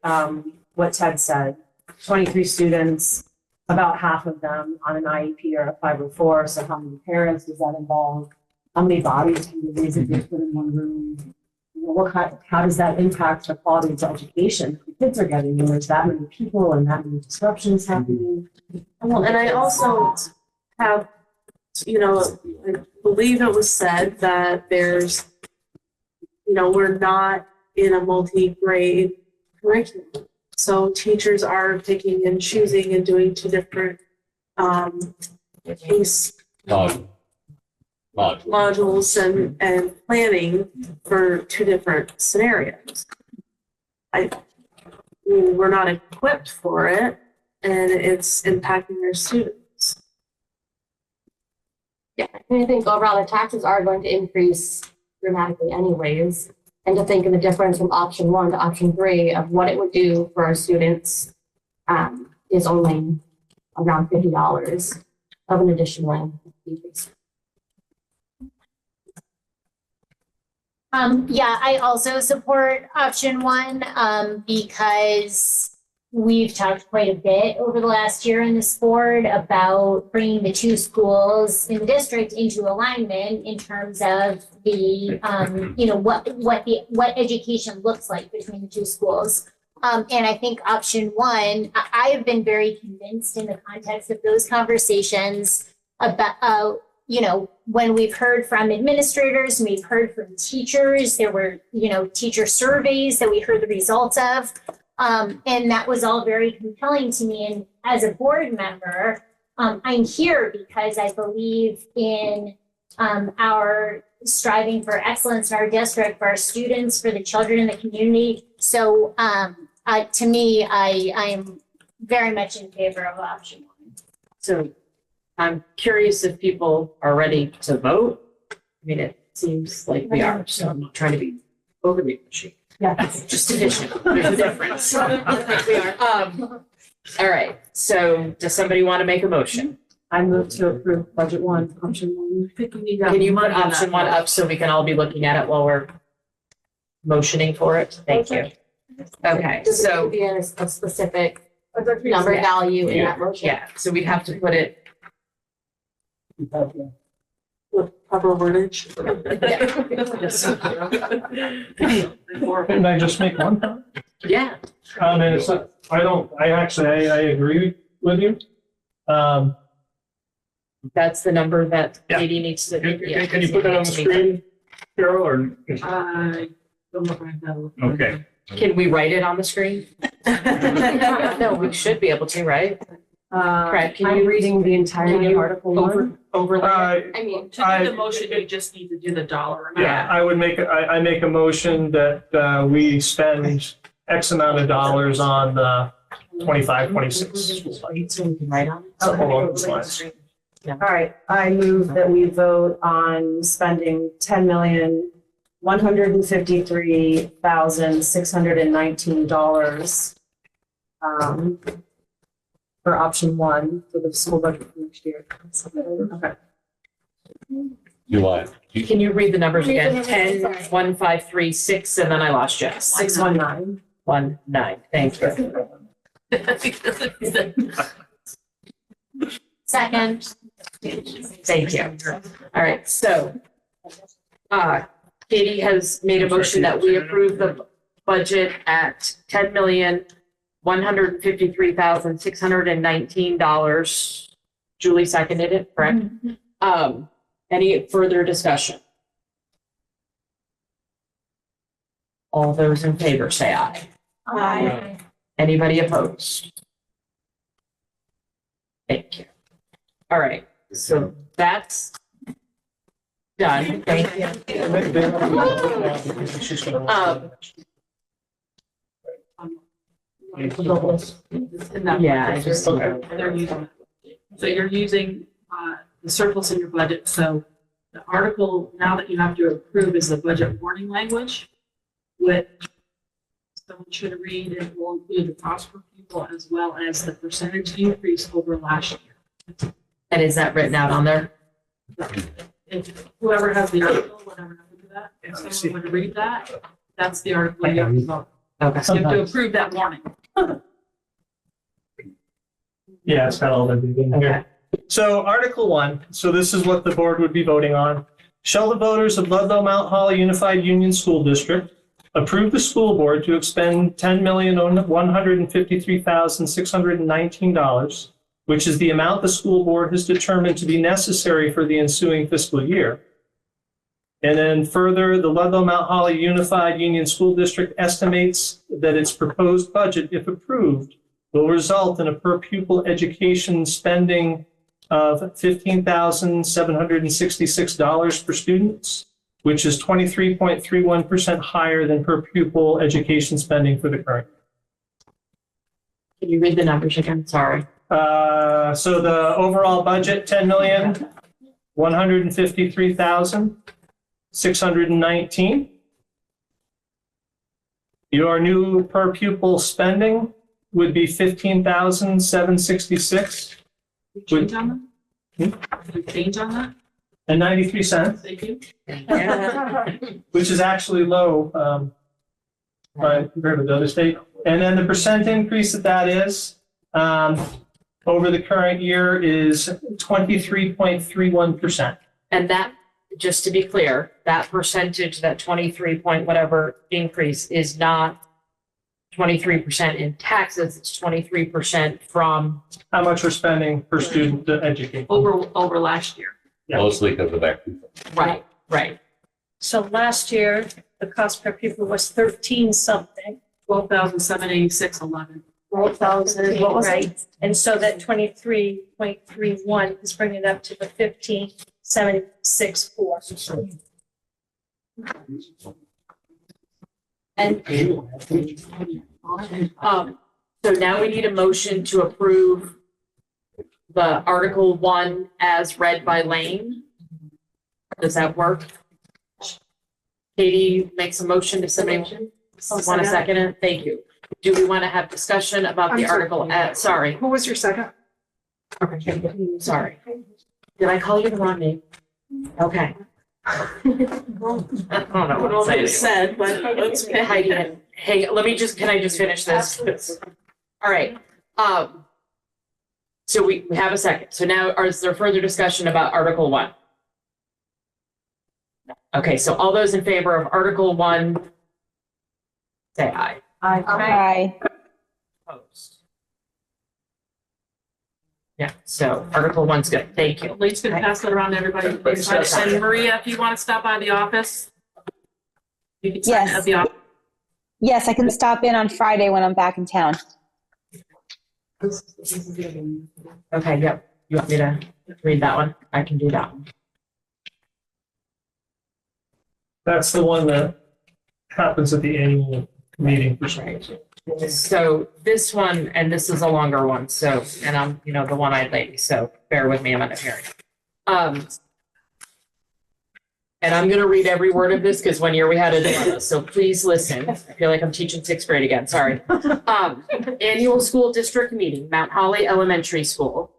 what Ted said, 23 students, about half of them on an IEP or a 504. So how many parents does that involve? How many bodies can you raise if you put in one room? How does that impact the quality of education the kids are getting? And there's that many people and that many disruptions happening. Well, and I also have, I believe it was said that there's, we're not in a multi-grade curriculum. So teachers are picking and choosing and doing 2 different case modules and planning for 2 different scenarios. We're not equipped for it, and it's impacting our students. Yeah, and I think overall the taxes are going to increase dramatically anyways. And to think of the difference from option 1 to option 3 of what it would do for our students is only around $50 of an additional increase. I also support option 1 because we've talked quite a bit over the last year in this board about bringing the 2 schools in the district into alignment in terms of the, what education looks like between the 2 schools. And I think option 1, I have been very convinced in the context of those conversations about when we've heard from administrators, and we've heard from teachers, there were, teacher surveys that we heard the results of. And that was all very compelling to me. And as a board member, I'm here because I believe in our striving for excellence in our district, for our students, for the children in the community. So to me, I am very much in favor of option one. So I'm curious if people are ready to vote. I mean, it seems like we are, so I'm not trying to be overly pushy. Yeah. Just addition. There's a difference. We are. All right. So does somebody want to make a motion? I move to approve budget one, option one. Can you put option one up so we can all be looking at it while we're motioning for it? Thank you. Okay, Does it so, be a specific number value in that motion? yeah, so we'd have to put it. With proper wordage. Can I just make one? Yeah. And it's, I agree with you. That's the number that Yeah. Katie needs to. yeah, Can you put that on the screen, Carol, or? I don't know if I have that. Okay. Can we write it on the screen? No, we should be able to, right? Craig, can I'm you- reading the Can entirety you of Article one. overlay? I mean, to do the motion, you just need to do the dollar amount. Yeah, I would I make a motion that we spend X amount of dollars on the 25-26 school budget. So we can write on it? Oh, hold on, this line. All right, I move that we vote on spending $10,153,619 for option one for the school budget for next year. Okay. You want? Can you read the numbers again? Read the 10, numbers, sorry. 1, 5, 3, 6, and then I lost you. 619. 1, 9. Thank you. Second. Thank you. All right, so Katie has made a motion that we approve the budget at $10,153,619. Julie seconded it, correct? Any further discussion? All those in favor say aye. Aye. Anybody opposed? Thank you. All right, so that's done. Thank you. Yeah, I just. They're using, so you're using the surplus in your budget, so the article now that you have to approve is the budget warning language, which someone should read. It will include the cost per pupil as well as the percentage increase over last year. And is that written out on there? If whoever has the article, whatever happened to that, if someone would read that, that's the article you have to vote. Okay. You have to approve that warning. Yeah, it's got all the big in here. So Article 1, so this is what the board would be voting on. Shall the voters of Ludlow-Mount Holly Unified Union School District approve the school board to expend $10,153,619, which is the amount the school board has determined to be necessary for the ensuing fiscal year? And then further, the Ludlow-Mount Holly Unified Union School District estimates that its proposed budget, if approved, will result in a per pupil education spending of $15,766 per student, which is 23.31% higher than per pupil education spending for the current year. Can you read the numbers again? Sorry. So the overall budget, $10,153,619. Your new per pupil spending would be $15,766. Change on that? Change on that? And 93 cents, Thank you. which is actually low compared with the other state. And then the percent increase that is over the current year is 23.31%. And that, just to be clear, that percentage, that 23 point whatever increase is not 23% in taxes, it's 23% from. How much we're spending per student to educate. Over last year. mostly because of that. Right, right. So last year, the cost per pupil was 13 something. 12,786.11. 12,000, What was it? right? And so that 23.31 is bringing it up to the 15,764. And, so now we need a motion to approve the Article 1 as read by Lane. Does that work? Katie makes a motion to somebody want to second it? Thank you. Do we want to have discussion about the I'm sorry. article? Sorry, Who was your second? sorry. Did I call you the wrong name? Okay. I don't know what to say. Said, but that's okay. Heidi, hey, can I just finish this? All right, so we have a second. So now, is there further discussion about Article 1? Okay, so all those in favor of Article 1, say aye. Aye. Opposed? Yeah, so Article 1's good. Thank you. Lee's gonna pass that around to everybody. And Maria, if you want to stop by the office, you can sign Yes. at the office. Yes, I can stop in on Friday when I'm back in town. Okay, yep. You want me to read that one? I can do that one. That's the one that happens at the annual meeting. So this one, and this is a longer one, so, and I'm, the one-eyed lady, so bear with me, I'm on a hearing. And I'm gonna read every word of this, because one year we had a dilemma, so please listen. I feel like I'm teaching sixth grade again, sorry. Annual school district meeting, Mount Holly Elementary School.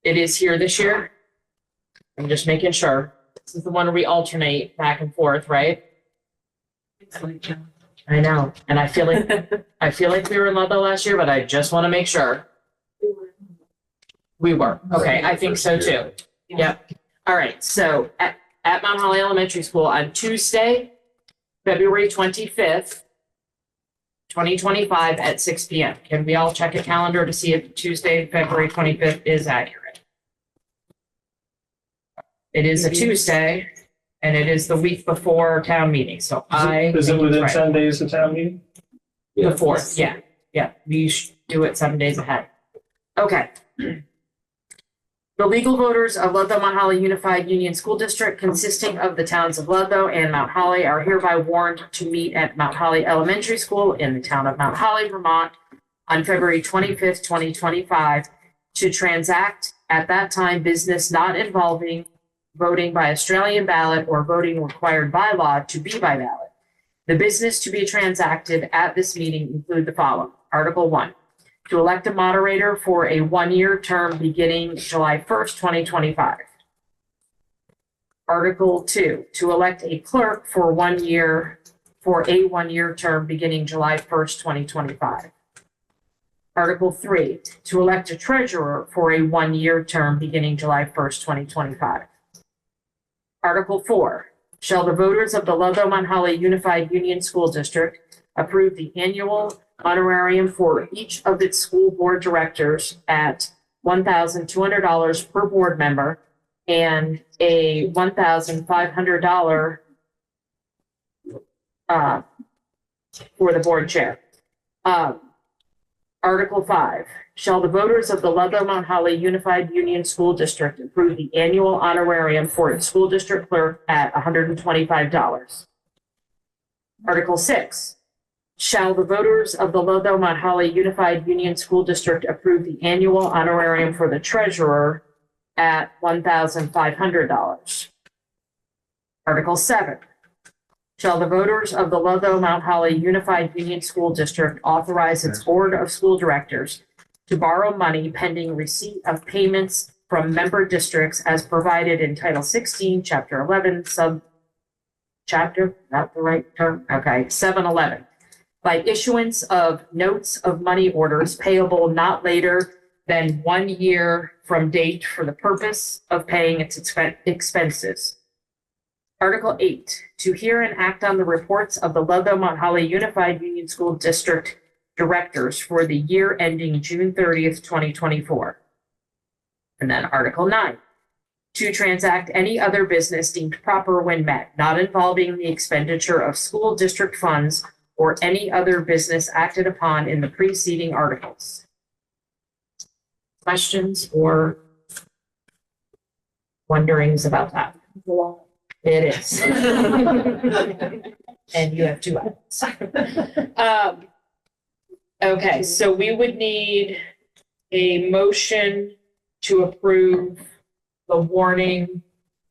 It is here this year. I'm just making sure. This is the one where we alternate back and forth, right? I know, and I feel like we were in Ludlow last year, but I just want to make sure. We were. Okay, I think so too. Yep. All right, so at Mount Holly Elementary School on Tuesday, February 25th, 2025 at 6 p.m. Can we all check a calendar to see if Tuesday, February 25th is accurate? It is a Tuesday, and it is the week before town meeting, so Is it within 10 days of town meeting? The 4th, yeah, we should do it 7 days ahead. Okay. The legal voters of Ludlow-Mount Holly Unified Union School District, consisting of the towns of Ludlow and Mount Holly, are hereby warned to meet at Mount Holly Elementary School in the town of Mount Holly, Vermont, on February 25th, 2025, to transact at that time business not involving voting by Australian ballot or voting required by law to be by ballot. The business to be transacted at this meeting include the following. Article 1. To elect a moderator for a one-year term beginning July 1st, 2025. Article 2, to elect a clerk for a one-year term beginning July 1st, 2025. Article 3, to elect a treasurer for a one-year term beginning July 1st, 2025. Article 4, shall the voters of the Ludlow-Mount Holly Unified Union School District approve the annual honorarium for each of its school board directors at $1,200 per board member and a $1,500 for the board chair. Article 5, shall the voters of the Ludlow-Mount Holly Unified Union School District approve the annual honorarium for its school district clerk at $125. Article 6, shall the voters of the Ludlow-Mount Holly Unified Union School District approve the annual honorarium for the treasurer at $1,500. Article 7, shall the voters of the Ludlow-Mount Holly Unified Union School District authorize its board of school directors to borrow money pending receipt of payments from member districts as provided in Title 16, Chapter 11, Chapter, not the right term, okay, 711. By issuance of notes of money orders payable not later than 1 year from date for the purpose of paying its expenses. Article 8, to hear and act on the reports of the Ludlow-Mount Holly Unified Union School District directors for the year ending June 30th, 2024. And then Article 9, to transact any other business deemed proper when met, not involving the expenditure of school district funds or any other business acted upon in the preceding articles. Questions or wonderings about that? It is. And you have 2 items. Okay, so we would need a motion to approve the warning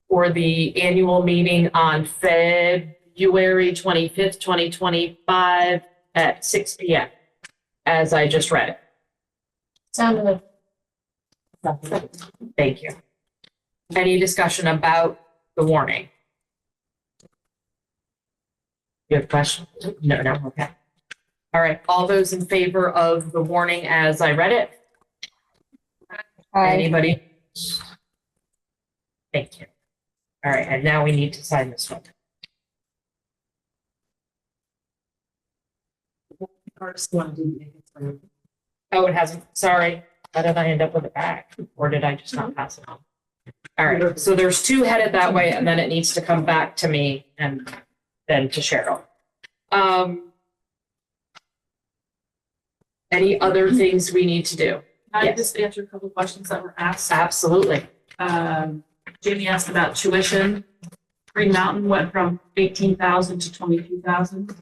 for the annual meeting on February 25th, 2025 at 6 p.m. as I just read it. Sound Thank you. Any discussion about the warning? You have a question? No, okay. All right, all those in favor of the warning as I read it? Anybody? Thank you. All right, and now we need to sign this one. First one didn't make it through. Oh, it hasn't, sorry. How did I end up with it back? Or did I just not pass it on? All right, so there's 2 headed that way and then it needs to come back to me and then to Cheryl. Any other things we need to do? Can I Yes. just answer a couple of questions that were asked? Absolutely. Jamie asked about tuition. Green Mountain went from 18,000 to 22,000.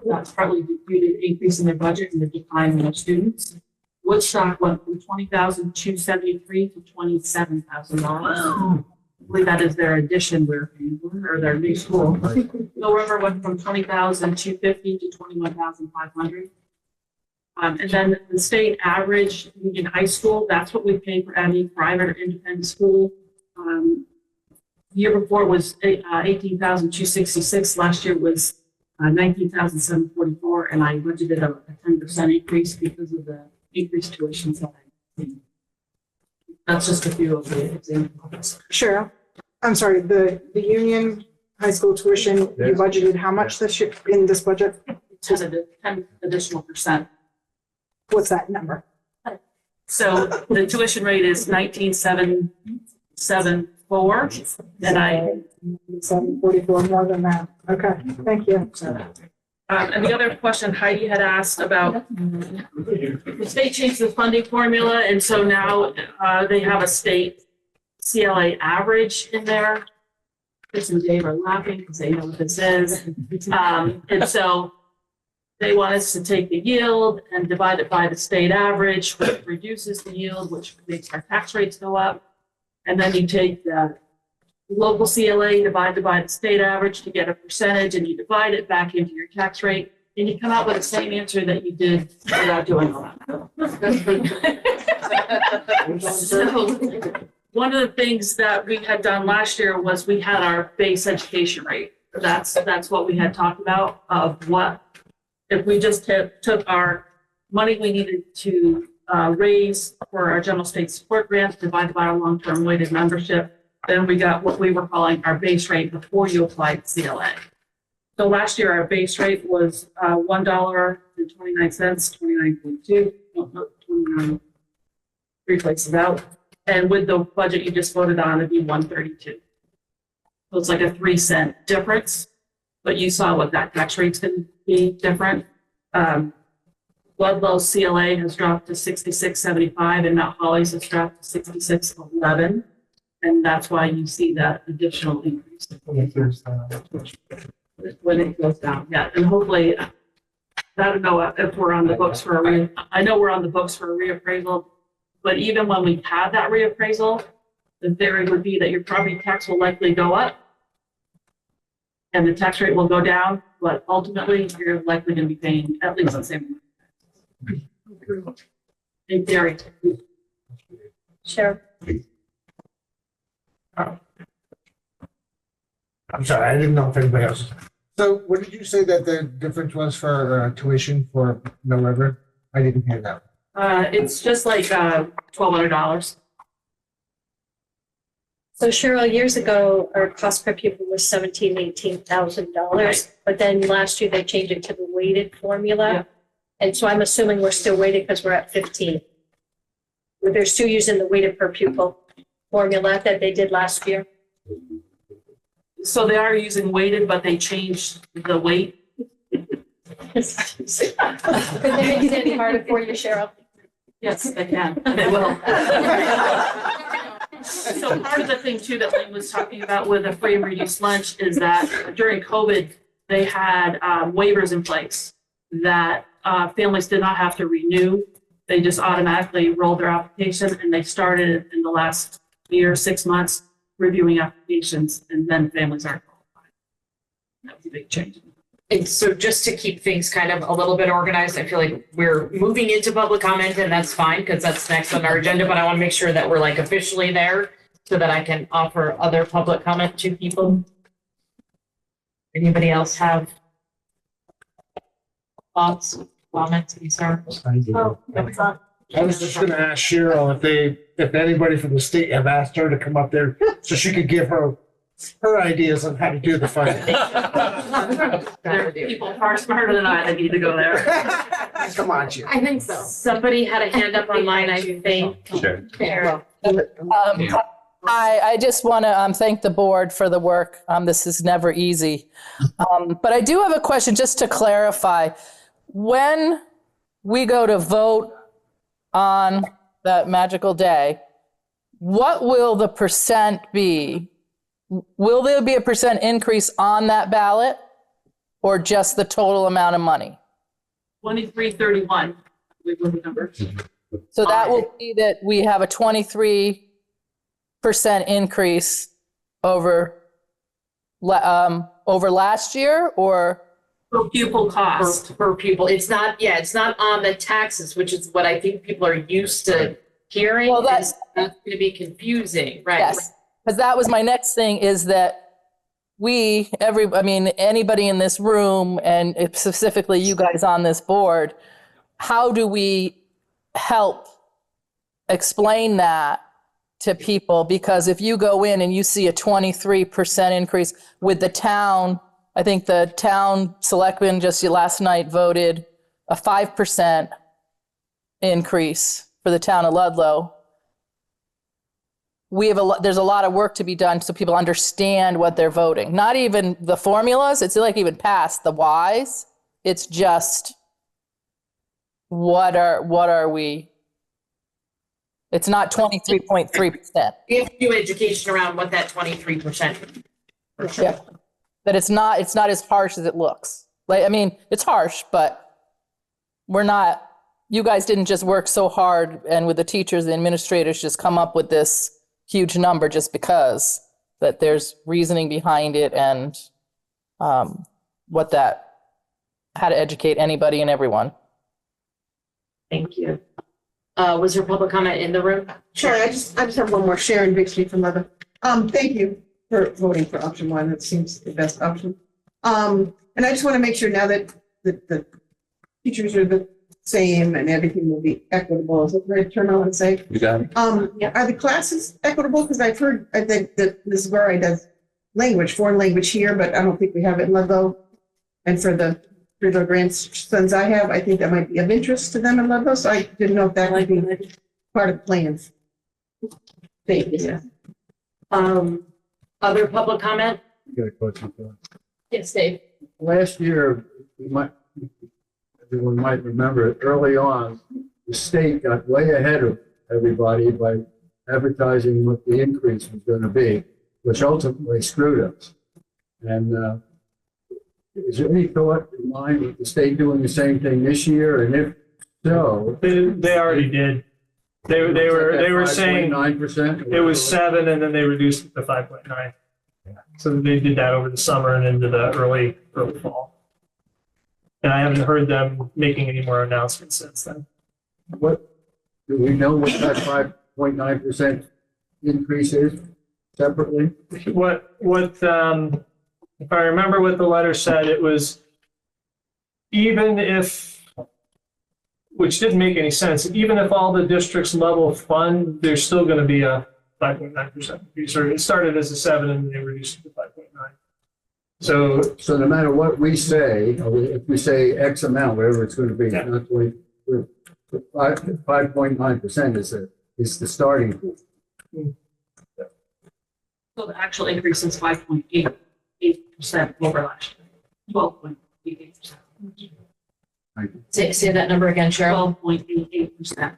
That's partly due to the increase in their budget and the decline in their students. Woodstock went from 20,273 to $27,000. I believe that is their addition we're paying for, or their new school. Mill River went from 20,250 to 21,500. And then the state average Union High School, that's what we pay for any private or independent school. Year before was 18,266. Last year was 19,744, and I budgeted a 10% increase because of the increased tuitions that I see. That's just a few of the examples. Cheryl, I'm sorry, the Union High School tuition, you budgeted how much this year in this budget? 10 additional percent. What's that number? So the tuition rate is 19,774, and I 744 more than that. Okay, thank you. and the other question Heidi had asked about, the state changed the funding formula, and so now they have a state CLA average in there. Chris and Dave are laughing because they know what this is. And so they want us to take the yield and divide it by the state average, which reduces the yield, which makes our tax rates go up. And then you take the local CLA, divide it by the state average to get a percentage, and you divide it back into your tax rate, and you come out with the same answer that you did without doing all that. So, one of the things that we had done last year was we had our base education rate. That's what we had talked about, of what, if we just took our money we needed to raise for our general state support grants divided by our long-term weighted membership, then we got what we were calling our base rate before you applied CLA. So last year, our base rate was $1.29, 29.2, no, 29, 3 places out. And with the budget you just voted on, it'd be 132. So it's like a 3-cent difference, but you saw what that tax rate's gonna be different. Ludlow's CLA has dropped to 66.75 and Mount Holly's has dropped to 66.11. And that's why you see that additional increase. When it goes down, yeah, and hopefully, I don't know if we're on the books for I know we're on the books for a reappraisal, but even when we have that reappraisal, the theory would be that your property tax will likely go up and the tax rate will go down, but ultimately, you're likely going to be paying at least the same amount. In theory. Sure. I'm sorry, I didn't know if anybody else. So what did you say that the difference was for tuition for Mill River? I didn't hear that. It's just like $1,200. So Cheryl, years ago, our cost per pupil was $18,000, but then last year they changed it to the weighted formula. Yeah. And so I'm assuming we're still weighted because we're at 15. They're still using the weighted per pupil. formula that they did last year? So they are using weighted, but they changed the weight. Could they make it any harder for you, Cheryl? Yes, they can. They will. So part of the thing too that Lynn was talking about with a free and reduced lunch is that during COVID, they had waivers in place that families did not have to renew. They just automatically rolled their application, and they started in the last year, 6 months, reviewing applications, and then families aren't qualified. That was a big change. And so just to keep things kind of a little bit organized, I feel like we're moving into public comment, and that's fine because that's next on our agenda, but I want to make sure that we're like officially there so that I can offer other public comment to people. Anybody else have thoughts, comments, concerns? Oh, I was just gonna ask Cheryl if anybody from the state have asked her to come up there so she could give her ideas on how to do the funding. There are people far smarter than I that need to go there. Come on, Jim. I think so. Somebody had a hand up online, I think. Sure. I just want to thank the board for the work. This is never easy. But I do have a question just to clarify. When we go to vote on that magical day, what will the percent be? Will there be a percent increase on that ballot or just the total amount of money? 2331, we were the number. So that will be that we have a 23% increase over last year, or per pupil cost. Per pupil. It's not on the taxes, which is what I think people are used to hearing. Well, that's going to be confusing, right? Yes, because that was my next thing, is that anybody in this room, and specifically you guys on this board, how do we help explain that to people? Because if you go in and you see a 23% increase with the town, I think the town selectmen just last night voted a 5% increase for the town of Ludlow. There's a lot of work to be done so people understand what they're voting. Not even the formulas, it's like even past the whys. It's just what are we? It's not 23.3%. Give you education around what that 23%. Yeah. That it's not as harsh as it looks. Like, I mean, it's harsh, but you guys didn't just work so hard and with the teachers, the administrators just come up with this huge number just because, that there's reasoning behind it and how to educate anybody and everyone. Thank you. Was there public comment in the room? Sorry, I just have one more. Sharon Bixby from Ludlow. Thank you for voting for option one. That seems the best option. And I just want to make sure now that the teachers are the same and everything will be equitable. Is that the right term I want to say? You got it. Are the classes equitable? Because I think that Ms. Guerra does foreign language here, but I don't think we have it in Ludlow. And for the grandsons I have, I think that might be of interest to them in Ludlow. So I didn't know if that might be part of the plans. Thank you. Other public comment? Got a question for you. Yes, Dave. Last year, everyone might remember it, early on, the state got way ahead of everybody by advertising what the increase was going to be, which ultimately screwed us. And is there any thought in mind with the state doing the same thing this year? And if so, They already did. They were saying 9%. it was 7 and then they reduced it to 5.9. So they did that over the summer and into the early fall. And I haven't heard them making any more announcements since then. What do we know what that 5.9% increase is separately? If I remember what the letter said, it was even if, which didn't make any sense, even if all the districts level fund, there's still going to be a 5.9% increase. Or it started as a 7 and they reduced it to 5.9. So no matter what we say, or if we say X amount, whatever it's going to be, not 5.9% is the starting point. So the actual increase is 5.88% over last year, 12.88%. Say that number again, Cheryl. 12.88%.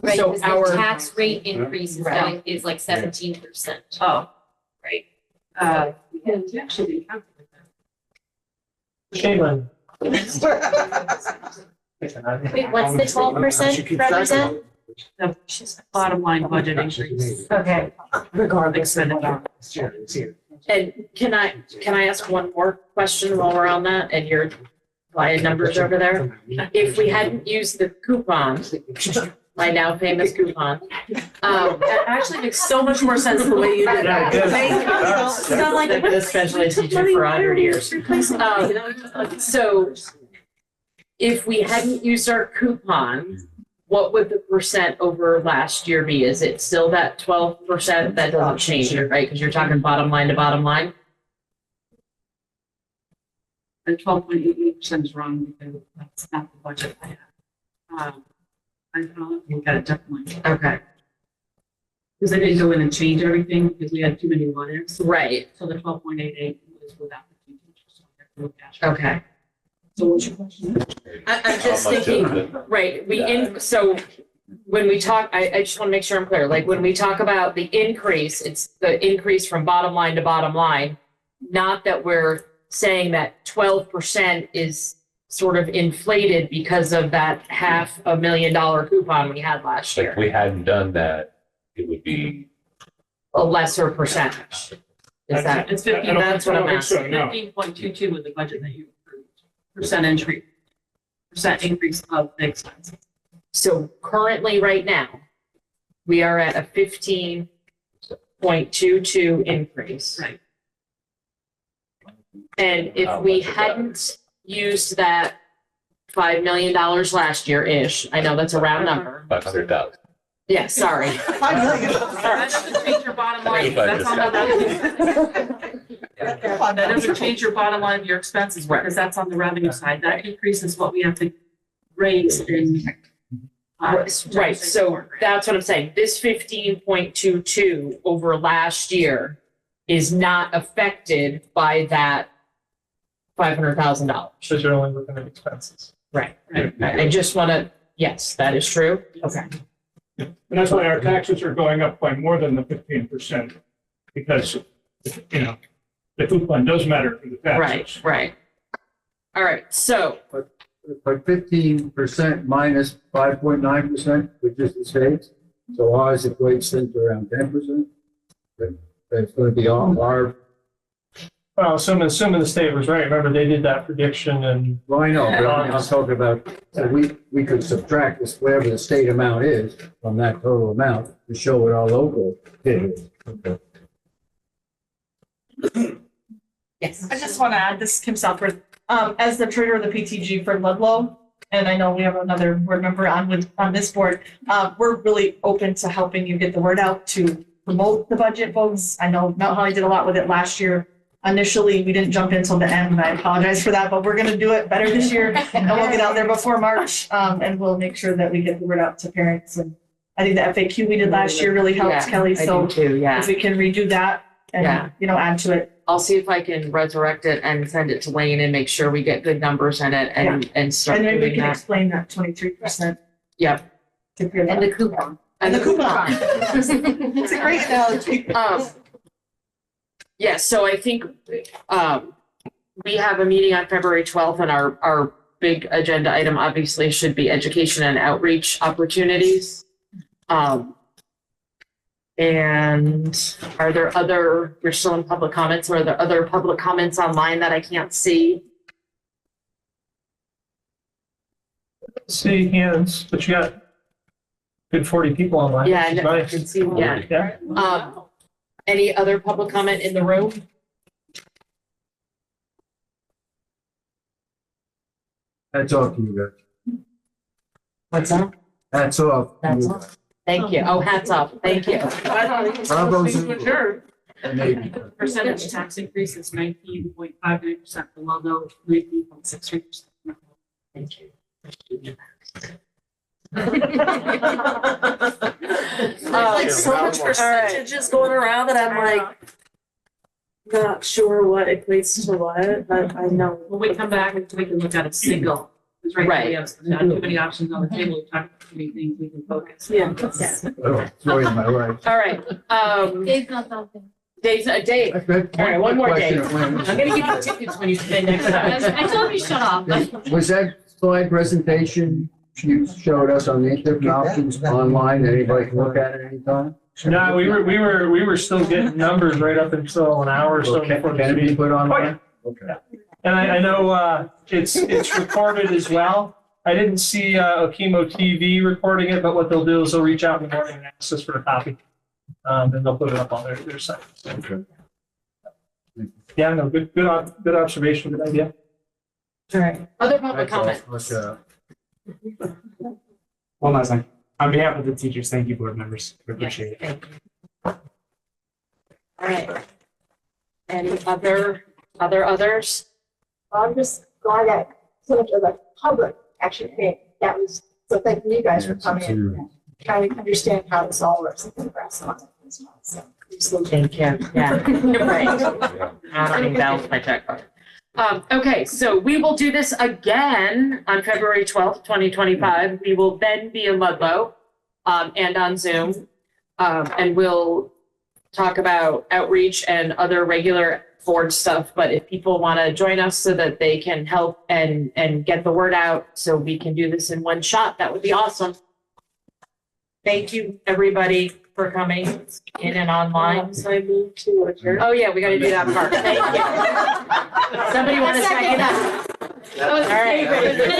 Right, So because our- the tax rate increase is like 17%. Oh, Right. yeah, it's actually didn't calculate that. Shaylin. Wait, what's the 12% represent? The bottom line budget increase. Okay. Regardless of And can I ask one more question while we're on that and your line numbers over there? If we hadn't used the coupon, my now famous coupon, That actually makes so much more sense the way you did that. Thank you. So I'm like, I've been a special ed teacher for 100 years. So if we hadn't used our coupon, what would the percent over last year be? Is it still that 12%? That doesn't change it, right? Because you're talking bottom line to bottom line. And 12.88% is wrong because that's not the budget I have. I don't look at it differently. Okay. Because I didn't go in and change everything because we had too many what ifs. Right. So the 12.88 was without the two teachers. So I have to look at it. Okay. So what's your question? I'm just How much thinking, of it? right, so when we talk, I just want to make sure I'm clear, like when we talk about the increase, it's the increase from bottom line to bottom line. Not that we're saying that 12% is sort of inflated because of that $500,000 coupon we had last Like, year. if we hadn't done that, it would be, A lesser percentage. Is that, It's I don't- that's what I I'm don't think so, asking. no. 15.22 with the budget that you approved. Percent increase of the expenses. So currently, right now, we are at a 15.22 increase. Right. And if we hadn't used that $5 million last year-ish, I know that's a round number. 500,000. Yeah, sorry. That doesn't change your bottom line. That's on the revenue. That doesn't change your bottom line of your expenses because that's on the revenue side. That increases what we have to raise in. Right, so that's what I'm saying. This 15.22 over last year is not affected by that $500,000. Because you're only looking at expenses. Right. I just want to, yes, that is true. Okay. And that's why our taxes are going up by more than the 15%, because, you know, the coupon does matter for the taxes. Right. All right, so, But 15% minus 5.9%, which is the state's, so ours equates into around 10%. That's going to be all our, Well, assuming the state was right, remember they did that prediction and. well, I know, but I'm talking about, so we could subtract this, whatever the state amount is from that total amount to show what our local hit is. Okay. yes. I just want to add, this is Kim Southworth, as the treasurer of the PTG for Ludlow, and I know we have another board member on this board, we're really open to helping you get the word out to promote the budget, folks. I know Mount Holly did a lot with it last year. Initially, we didn't jump in until the end, and I apologize for that, but we're gonna do it better this year, and we'll get out there before March, and we'll make sure that we get the word out to parents. And I think the FAQ we did last year really helped, Yeah, Kelly, I so do too, yeah. if we can redo that Yeah. and, add to it. I'll see if I can resurrect it and send it to Lane and make sure we get good numbers in it and start And maybe we doing can that. explain that 23%. Yep. And the coupon. And the coupon. It's a great analogy. Yeah, so I think we have a meeting on February 12th, and our big agenda item obviously should be education and outreach opportunities. And are there other, we're still in public comments, or are there other public comments online that I can't see? See hands, but you got good 40 people online. Yeah, which is I know, I nice. can see that. Yeah. Any other public comment in the room? Hats off to you guys. What's that? Hats off. to Hats you off. Thank you. Oh, hats off. Thank you. Percentage tax increase is 19.59% for Ludlow, 19.63%. Thank you. There's like so much percentages going around that I'm like not sure what equates to what, but I know. When we come back, we can look at a single. Because right now we have not too many options on the table. We talk about too many things we can focus. Yeah. Oh, sorry, my life. All right. Dave's not talking. Dave. I've got All right, one more question Dave. of when- I'm gonna give you tickets when you spend next time. I told him to shut off. Was that slide presentation you showed us on the different options online? Anybody can look at it anytime? No, we were still getting numbers right up until an hour or so Okay, before the can it be meeting. put online? Okay. And I know it's recorded as well. I didn't see Okemo TV recording it, but what they'll do is they'll reach out in the morning and ask us for a copy. And they'll put it up on their site. Okay. Yeah, no, good observation, good idea. All right. Other public comment? One last thing. On behalf of the teachers, thank you, board members. We appreciate it. Thank you. All right. Any others? I'm just glad that so much of the public actually came. That was, so thank you guys for coming in and trying to understand how this all works and progress on it as well. So, Thank you. Yeah, you're right. I don't even balance my checkbook. Okay, so we will do this again on February 12th, 2025. We will then be in Ludlow and on Zoom. And we'll talk about outreach and other regular board stuff. But if people want to join us so that they can help and get the word out so we can do this in one shot, that would be awesome. Thank you, everybody, for coming in and online. So I moved to adjourn. Oh, yeah, we got to do that part. Thank you. Somebody want to second that? All right.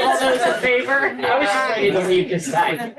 All those in favor? I was just ready to leave this time.